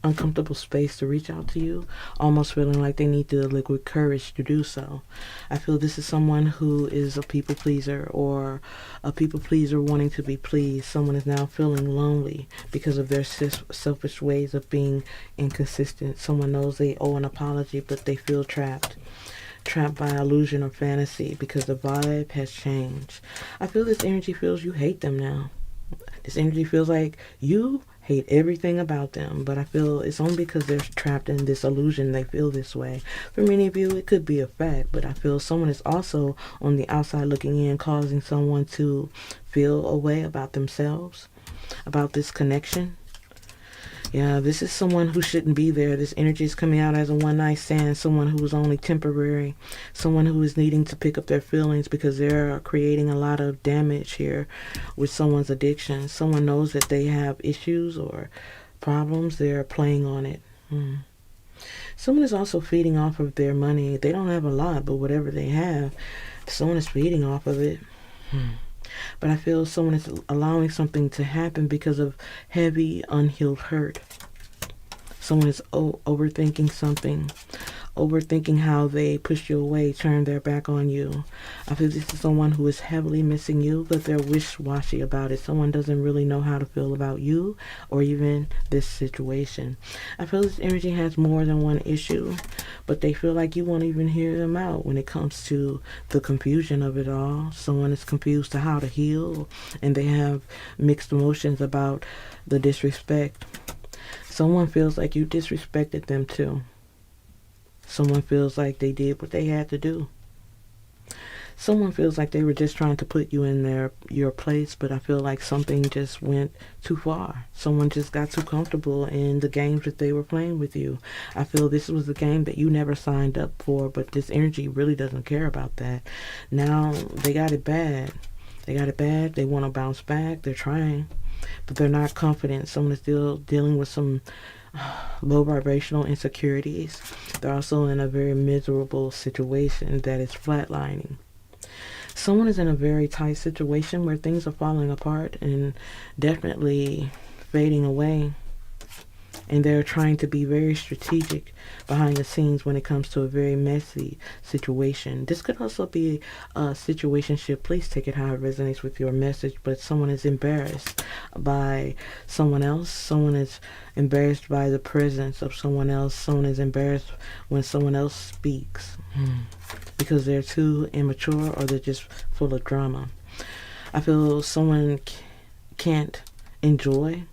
A: uncomfortable space to reach out to you, almost feeling like they need the liquid courage to do so. I feel this is someone who is a people pleaser, or a people pleaser wanting to be pleased. Someone is now feeling lonely because of their selfish ways of being inconsistent. Someone knows they owe an apology, but they feel trapped by illusion or fantasy because the vibe has changed. I feel this energy feels you hate them now. This energy feels like you hate everything about them, but I feel it's only because they're trapped in this illusion they feel this way. For many of you, it could be a fact, but I feel someone is also on the outside looking in, causing someone to feel a way about themselves, about this connection. Yeah, this is someone who shouldn't be there. This energy is coming out as a one night stand, someone who is only temporary, someone who is needing to pick up their feelings because they're creating a lot of damage here with someone's addiction. Someone knows that they have issues or problems, they're playing on it. Someone is also feeding off of their money. They don't have a lot, but whatever they have, someone is feeding off of it. But I feel someone is allowing something to happen because of heavy, unhealed hurt. Someone is overthinking something, overthinking how they push you away, turn their back on you. I feel this is someone who is heavily missing you, but they're wish-washy about it. Someone doesn't really know how to feel about you or even this situation. I feel this energy has more than one issue, but they feel like you won't even hear them out when it comes to the confusion of it all. Someone is confused to how to heal, and they have mixed emotions about the disrespect. Someone feels like you disrespected them too. Someone feels like they did what they had to do. Someone feels like they were just trying to put you in your place, but I feel like something just went too far. Someone just got too comfortable in the games that they were playing with you. I feel this was a game that you never signed up for, but this energy really doesn't care about that. Now they got it bad. They want to bounce back. They're trying, but they're not confident. Someone is still dealing with some low vibrational insecurities. They're also in a very miserable situation that is flatlining. Someone is in a very tight situation where things are falling apart and definitely fading away, and they're trying to be very strategic behind the scenes when it comes to a very messy situation. This could also be a situationship. Please take it how it resonates with your message, but someone is embarrassed by someone else. Someone is embarrassed by the presence of someone else. Someone is embarrassed when someone else speaks because they're too immature or they're just full of drama. I feel someone can't enjoy.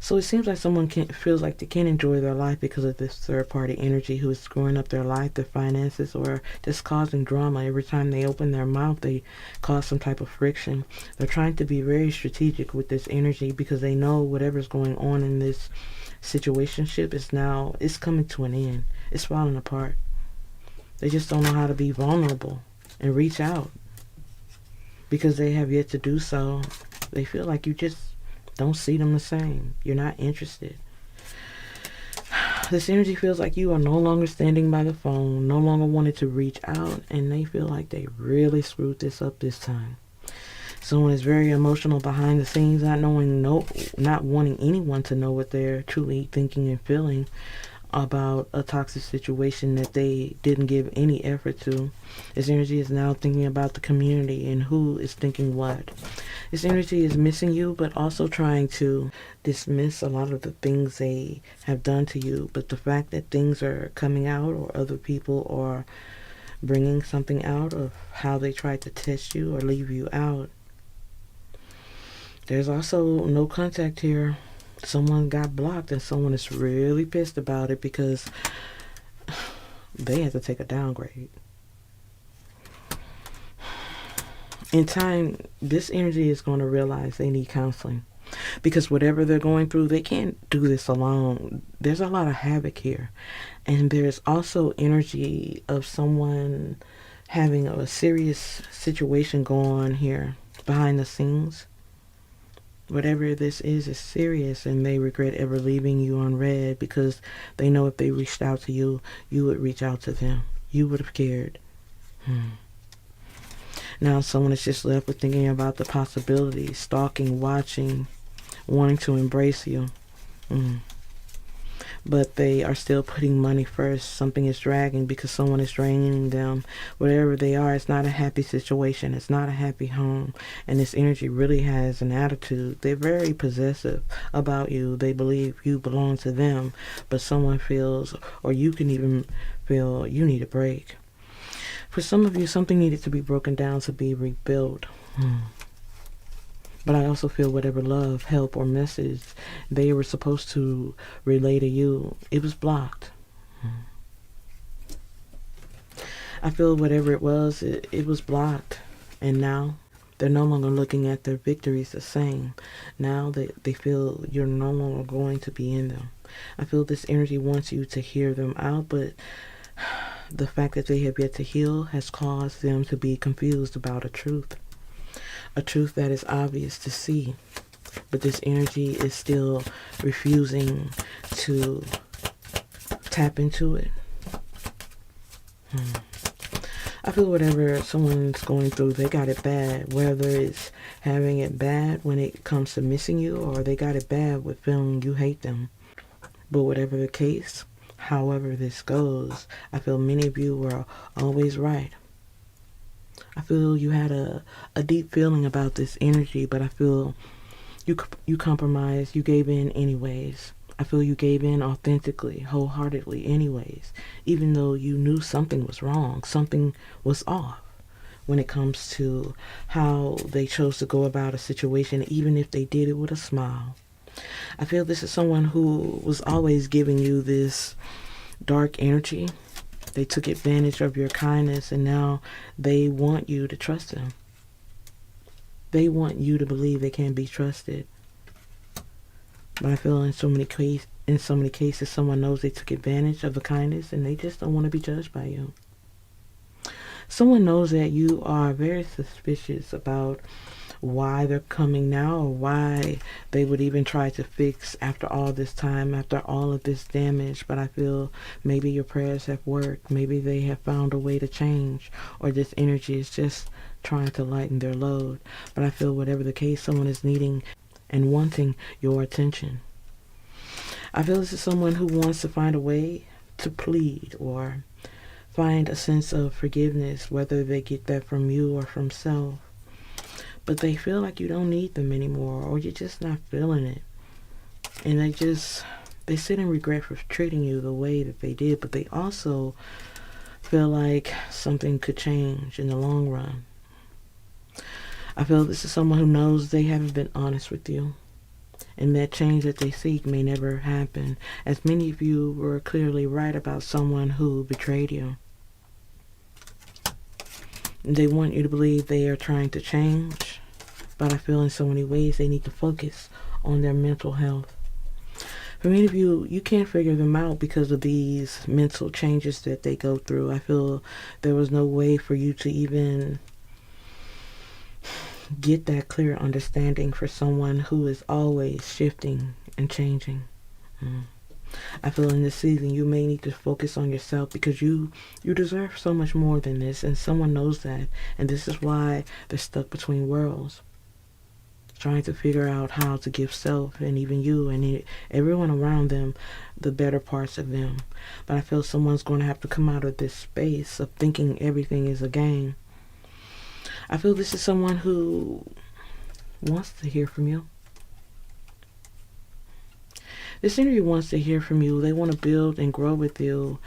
A: So it seems like someone feels like they can't enjoy their life because of this third-party energy who is screwing up their life, their finances, or just causing drama. Every time they open their mouth, they cause some type of friction. They're trying to be very strategic with this energy because they know whatever's going on in this situationship it's coming to an end. It's falling apart. They just don't know how to be vulnerable and reach out because they have yet to do so. They feel like you just don't see them the same. You're not interested. This energy feels like you are no longer standing by the phone, no longer wanting to reach out, and they feel like they really screwed this up this time. Someone is very emotional behind the scenes, not wanting anyone to know what they're truly thinking and feeling about a toxic situation that they didn't give any effort to. This energy is now thinking about the community and who is thinking what. This energy is missing you, but also trying to dismiss a lot of the things they have done to you. But the fact that things are coming out, or other people are bringing something out of how they tried to test you or leave you out. There's also no contact here. Someone got blocked and someone is really pissed about it because they had to take a downgrade. In time, this energy is going to realize they need counseling because whatever they're going through, they can't do this alone. There's a lot of havoc here. And there's also energy of someone having a serious situation going on here behind the scenes. Whatever this is serious, and they regret ever leaving you unread because they know if they reached out to you, you would reach out to them. You would have cared. Now someone is just left with thinking about the possibilities, stalking, watching, wanting to embrace you. Mm. But they are still putting money first. Something is dragging because someone is draining them. Whatever they are, it's not a happy situation. It's not a happy home. And this energy really has an attitude. They're very possessive about you. They believe you belong to them. But someone feels, or you can even feel, you need a break. For some of you, something needed to be broken down to be rebuilt. But I also feel whatever love, help, or message they were supposed to relay to you, it was blocked. I feel whatever it was, it was blocked. And now they're no longer looking at their victories the same. Now they feel you're no longer going to be in them. I feel this energy wants you to hear them out, but the fact that they have yet to heal has caused them to be confused about a truth. A truth that is obvious to see, but this energy is still refusing to tap into it. I feel whatever someone's going through, they got it bad, whether it's having it bad when it comes to missing you, or they got it bad with feeling you hate them. But whatever the case, however this goes, I feel many of you were always right. I feel you had a deep feeling about this energy, but I feel you compromised, you gave in anyways. I feel you gave in authentically, wholeheartedly anyways, even though you knew something was wrong, something was off when it comes to how they chose to go about a situation, even if they did it with a smile. I feel this is someone who was always giving you this dark energy. They took advantage of your kindness, and now they want you to trust them. They want you to believe they can be trusted. But I feel in so many cases, someone knows they took advantage of the kindness, and they just don't want to be judged by you. Someone knows that you are very suspicious about why they're coming now, or why they would even try to fix after all this time, after all of this damage. But I feel maybe your prayers have worked. Maybe they have found a way to change, or this energy is just trying to lighten their load. But I feel whatever the case, someone is needing and wanting your attention. I feel this is someone who wants to find a way to plead or find a sense of forgiveness, whether they get that from you or from self. But they feel like you don't need them anymore, or you're just not feeling it. And they sit in regret for treating you the way that they did, but they also feel like something could change in the long run. I feel this is someone who knows they haven't been honest with you, and that change that they seek may never happen, as many of you were clearly right about someone who betrayed you. They want you to believe they are trying to change, but I feel in so many ways they need to focus on their mental health. For many of you, you can't figure them out because of these mental changes that they go through. I feel there was no way for you to even get that clear understanding for someone who is always shifting and changing. I feel in this season you may need to focus on yourself, because you deserve so much more than this, and someone knows that, and this is why they're stuck between worlds, trying to figure out how to give self and even you and everyone around them the better parts of them. But I feel someone's going to have to come out of this space of thinking everything is a game. I feel this is someone who wants to hear from you. This energy wants to hear from you. They want to build and grow with you,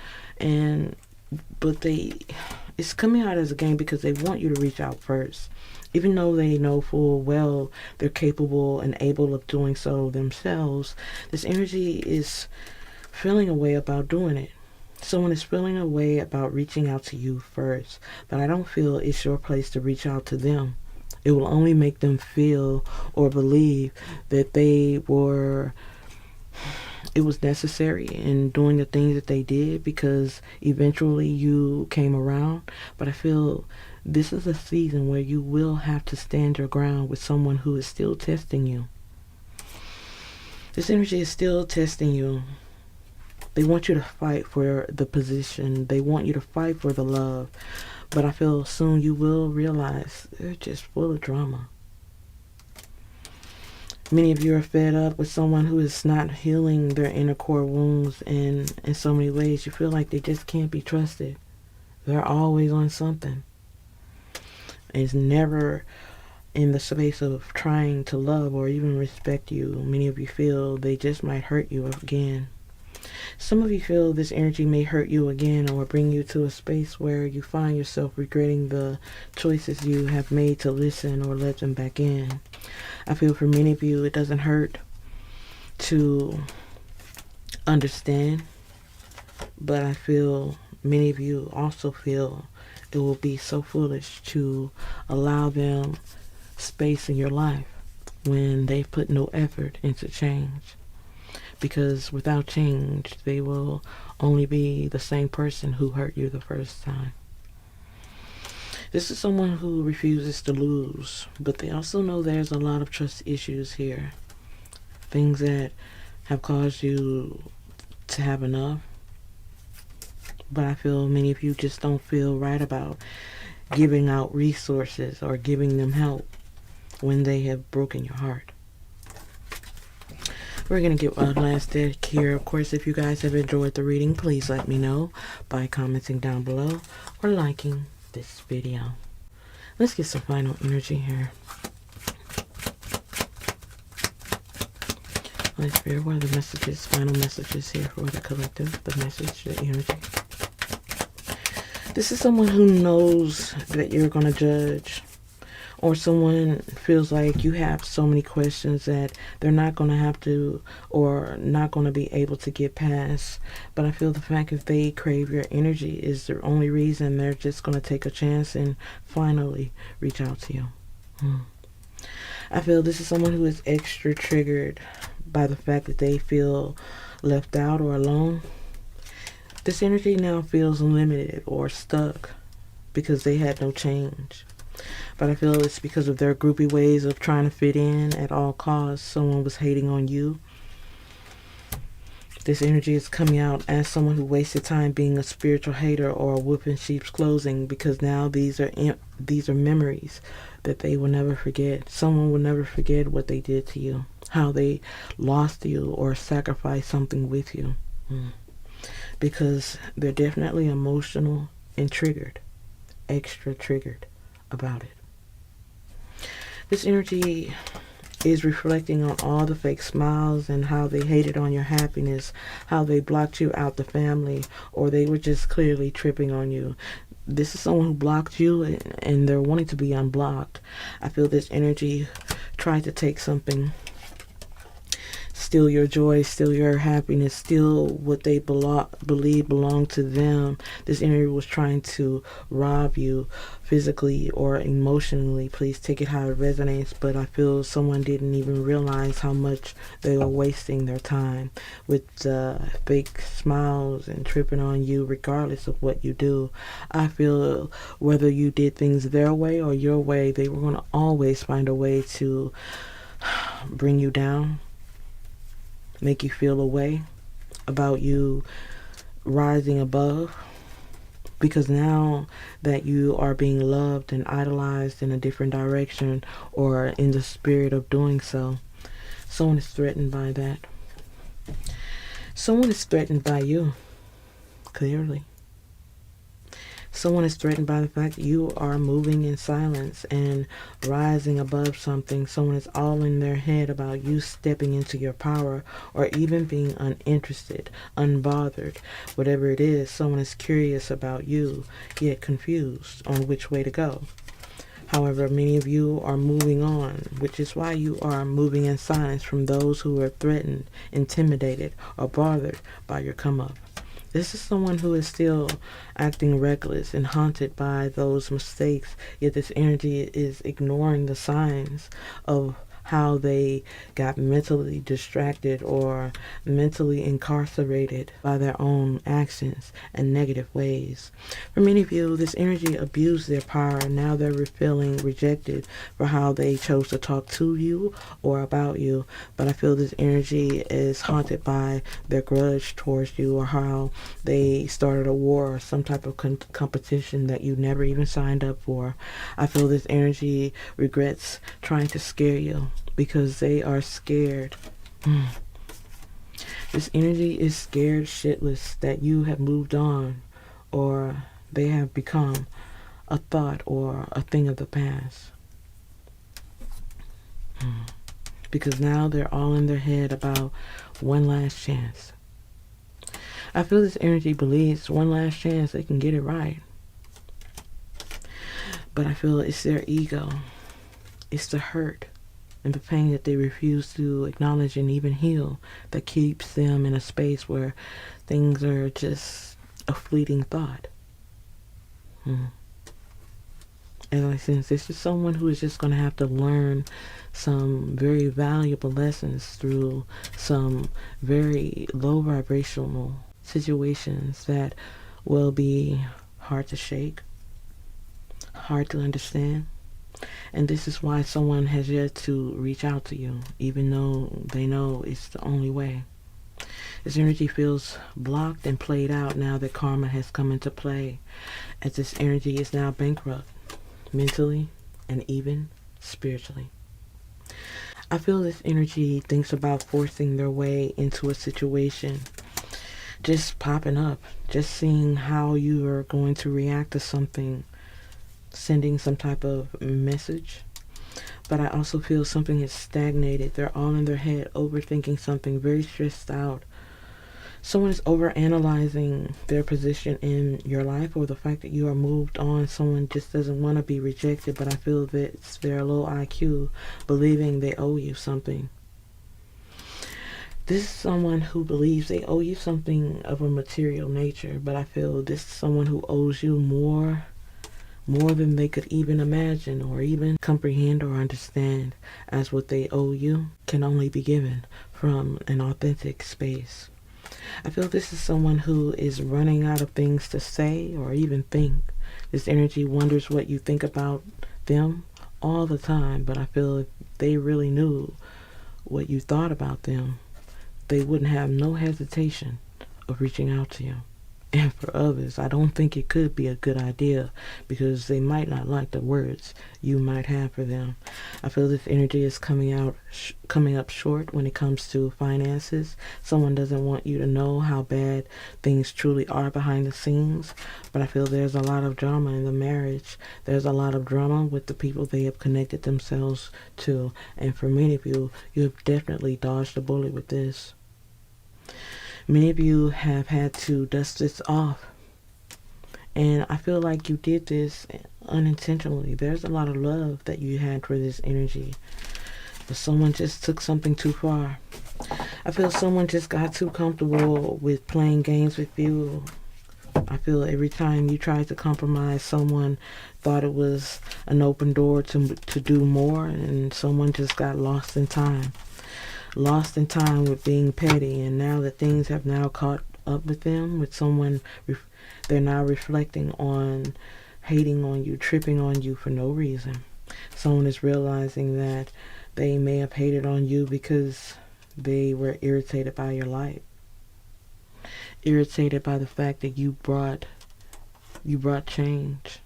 A: but it's coming out as a game because they want you to reach out first, even though they know full well they're capable and able of doing so themselves. This energy is feeling a way about doing it. Someone is feeling a way about reaching out to you first, but I don't feel it's your place to reach out to them. It will only make them feel or believe that it was necessary in doing the things that they did, because eventually you came around. But I feel this is a season where you will have to stand your ground with someone who is still testing you. This energy is still testing you. They want you to fight for the position. They want you to fight for the love. But I feel soon you will realize they're just full of drama. Many of you are fed up with someone who is not healing their inner core wounds, and in so many ways you feel like they just can't be trusted. They're always on something. It's never in the space of trying to love or even respect you. Many of you feel they just might hurt you again. Some of you feel this energy may hurt you again or bring you to a space where you find yourself regretting the choices you have made to listen or let them back in. I feel for many of you it doesn't hurt to understand, but I feel many of you also feel it will be so foolish to allow them space in your life when they've put no effort into change. Because without change, they will only be the same person who hurt you the first time. This is someone who refuses to lose, but they also know there's a lot of trust issues here. Things that have caused you to have enough. But I feel many of you just don't feel right about giving out resources or giving them help when they have broken your heart. We're going to get one last deck here. Of course, if you guys have enjoyed the reading, please let me know by commenting down below or liking this video. Let's get some final energy here. Holy Spirit, what are the messages, final messages here for the collective, the message, the energy? This is someone who knows that you're going to judge, or someone feels like you have so many questions that they're not going to have to or not going to be able to get past. But I feel the fact if they crave your energy is the only reason they're just going to take a chance and finally reach out to you. I feel this is someone who is extra triggered by the fact that they feel left out or alone. This energy now feels limited or stuck because they had no change. But I feel it's because of their groupie ways of trying to fit in at all costs. Someone was hating on you. This energy is coming out as someone who wasted time being a spiritual hater or a wolf in sheep's clothing, because now these are memories that they will never forget. Someone will never forget what they did to you, how they lost you or sacrificed something with you. Because they're definitely emotional and triggered, extra triggered about it. This energy is reflecting on all the fake smiles and how they hated on your happiness, how they blocked you out the family, or they were just clearly tripping on you. This is someone who blocked you and they're wanting to be unblocked. I feel this energy tried to take something, steal your joy, steal your happiness, steal what they believe belonged to them. This energy was trying to rob you physically or emotionally. Please take it how it resonates, but I feel someone didn't even realize how much they were wasting their time with fake smiles and tripping on you regardless of what you do. I feel whether you did things their way or your way, they were going to always find a way to bring you down, make you feel a way about you rising above, because now that you are being loved and idolized in a different direction or in the spirit of doing so, someone is threatened by that. Someone is threatened by you, clearly. Someone is threatened by the fact that you are moving in silence and rising above something. Someone is all in their head about you stepping into your power or even being uninterested, unbothered. Whatever it is, someone is curious about you, yet confused on which way to go. However, many of you are moving on, which is why you are moving in silence from those who are threatened, intimidated, or bothered by your come up. This is someone who is still acting reckless and haunted by those mistakes, yet this energy is ignoring the signs of how they got mentally distracted or mentally incarcerated by their own actions and negative ways. For many of you, this energy abused their power, and now they're feeling rejected for how they chose to talk to you or about you. But I feel this energy is haunted by their grudge towards you, or how they started a war or some type of competition that you never even signed up for. I feel this energy regrets trying to scare you, because they are scared. This energy is scared shitless that you have moved on, or they have become a thought or a thing of the past. Because now they're all in their head about one last chance. I feel this energy believes one last chance they can get it right. But I feel it's their ego. It's the hurt and the pain that they refuse to acknowledge and even heal that keeps them in a space where things are just a fleeting thought. And I sense this is someone who is just going to have to learn some very valuable lessons through some very low vibrational situations that will be hard to shake, hard to understand. And this is why someone has yet to reach out to you, even though they know it's the only way. This energy feels blocked and played out now that karma has come into play, as this energy is now bankrupt, mentally and even spiritually. I feel this energy thinks about forcing their way into a situation, just popping up, just seeing how you are going to react to something, sending some type of message. But I also feel something is stagnated. They're all in their head, overthinking something, very stressed out. Someone is overanalyzing their position in your life or the fact that you are moved on. Someone just doesn't want to be rejected, but I feel that it's their low IQ, believing they owe you something. This is someone who believes they owe you something of a material nature, but I feel this is someone who owes you more than they could even imagine or even comprehend or understand, as what they owe you can only be given from an authentic space. I feel this is someone who is running out of things to say or even think. This energy wonders what you think about them all the time, but I feel if they really knew what you thought about them, they wouldn't have no hesitation of reaching out to you. And for others, I don't think it could be a good idea because they might not like the words you might have for them. I feel this energy is coming up short when it comes to finances. Someone doesn't want you to know how bad things truly are behind the scenes, but I feel there's a lot of drama in the marriage. There's a lot of drama with the people they have connected themselves to, and for many of you, you have definitely dodged a bullet with this. Many of you have had to dust this off, and I feel like you did this unintentionally. There's a lot of love that you had for this energy, but someone just took something too far. I feel someone just got too comfortable with playing games with you. I feel every time you tried to compromise, someone thought it was an open door to do more, and someone just got lost in time. Lost in time with being petty, and now that things have now caught up with them, with someone, they're now reflecting on hating on you, tripping on you for no reason. Someone is realizing that they may have hated on you because they were irritated by your light, irritated by the fact that you brought change.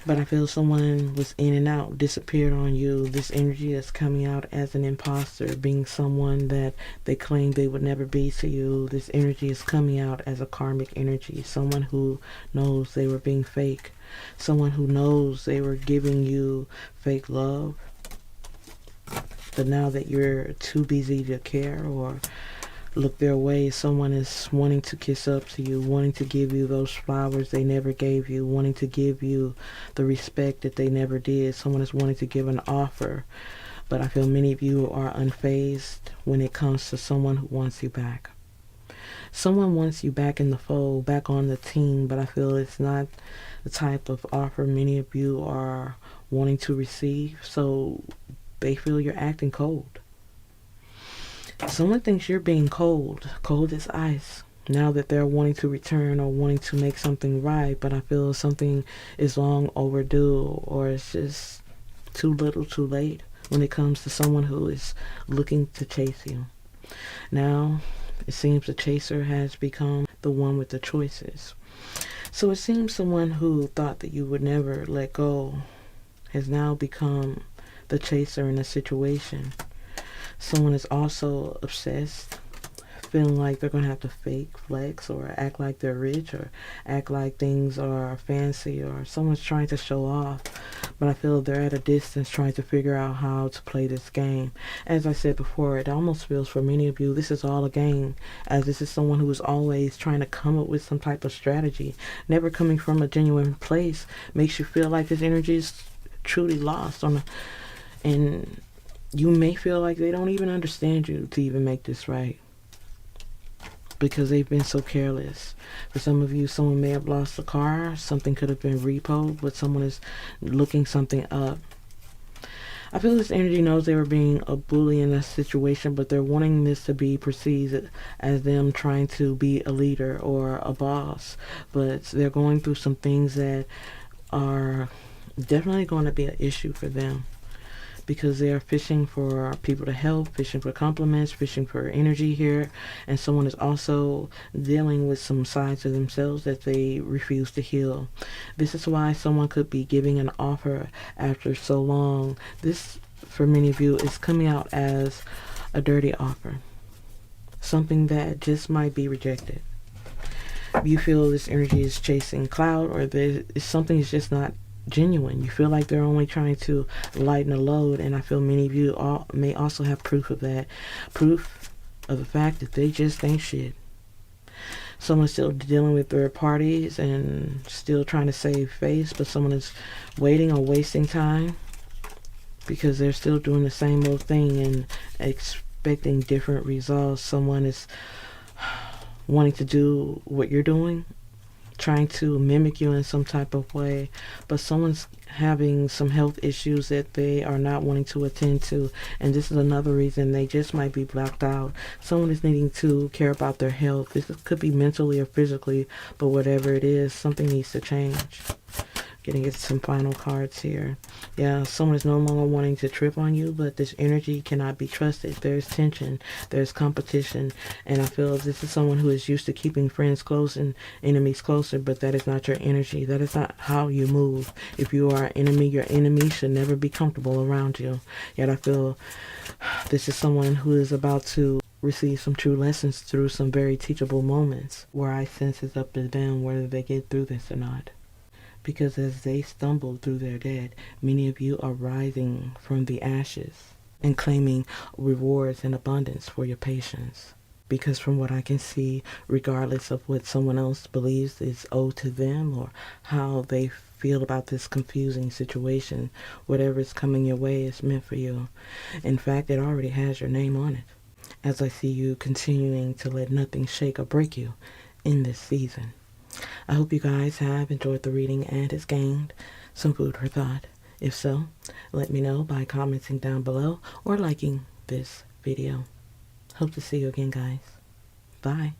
A: But I feel someone was in and out, disappeared on you. This energy is coming out as an imposter, being someone that they claimed they would never be to you. This energy is coming out as a karmic energy, someone who knows they were being fake, someone who knows they were giving you fake love. But now that you're too busy to care or look their way, someone is wanting to kiss up to you, wanting to give you those flowers they never gave you, wanting to give you the respect that they never did. Someone is wanting to give an offer, but I feel many of you are unfazed when it comes to someone who wants you back. Someone wants you back in the fold, back on the team, but I feel it's not the type of offer many of you are wanting to receive, so they feel you're acting cold. Someone thinks you're being cold as ice, now that they're wanting to return or wanting to make something right, but I feel something is long overdue, or it's just too little too late when it comes to someone who is looking to chase you. Now, it seems the chaser has become the one with the choices. So it seems someone who thought that you would never let go has now become the chaser in a situation. Someone is also obsessed, feeling like they're going to have to fake flex or act like they're rich or act like things are fancy, or someone's trying to show off, but I feel they're at a distance trying to figure out how to play this game. As I said before, it almost feels for many of you this is all a game, as this is someone who is always trying to come up with some type of strategy, never coming from a genuine place. Makes you feel like this energy is truly lost and you may feel like they don't even understand you to even make this right, because they've been so careless. For some of you, someone may have lost a car. Something could have been repoed, but someone is looking something up. I feel this energy knows they were being a bully in a situation, but they're wanting this to be perceived as them trying to be a leader or a boss. But they're going through some things that are definitely going to be an issue for them, because they are fishing for people to help, fishing for compliments, fishing for energy here, and someone is also dealing with some sides of themselves that they refuse to heal. This is why someone could be giving an offer after so long. This, for many of you, is coming out as a dirty offer, something that just might be rejected. You feel this energy is chasing cloud, or something is just not genuine. You feel like they're only trying to lighten a load, and I feel many of you may also have proof of that. Proof of the fact that they just ain't shit. Someone's still dealing with third parties and still trying to save face, but someone is waiting or wasting time because they're still doing the same old thing and expecting different results. Someone is wanting to do what you're doing, trying to mimic you in some type of way, but someone's having some health issues that they are not wanting to attend to, and this is another reason they just might be blocked out. Someone is needing to care about their health. This could be mentally or physically, but whatever it is, something needs to change. Getting into some final cards here. Yeah, someone is no longer wanting to trip on you, but this energy cannot be trusted. There's tension, there's competition, and I feel this is someone who is used to keeping friends close and enemies closer, but that is not your energy. That is not how you move. If you are an enemy, your enemy should never be comfortable around you. Yet I feel this is someone who is about to receive some true lessons through some very teachable moments, where I sense it's up to them whether they get through this or not. Because as they stumble through their dead, many of you are rising from the ashes and claiming rewards and abundance for your patience. Because from what I can see, regardless of what someone else believes is owed to them or how they feel about this confusing situation, whatever is coming your way is meant for you. In fact, it already has your name on it. As I see you continuing to let nothing shake or break you in this season. I hope you guys have enjoyed the reading and has gained some food for thought. If so, let me know by commenting down below or liking this video. Hope to see you again, guys. Bye.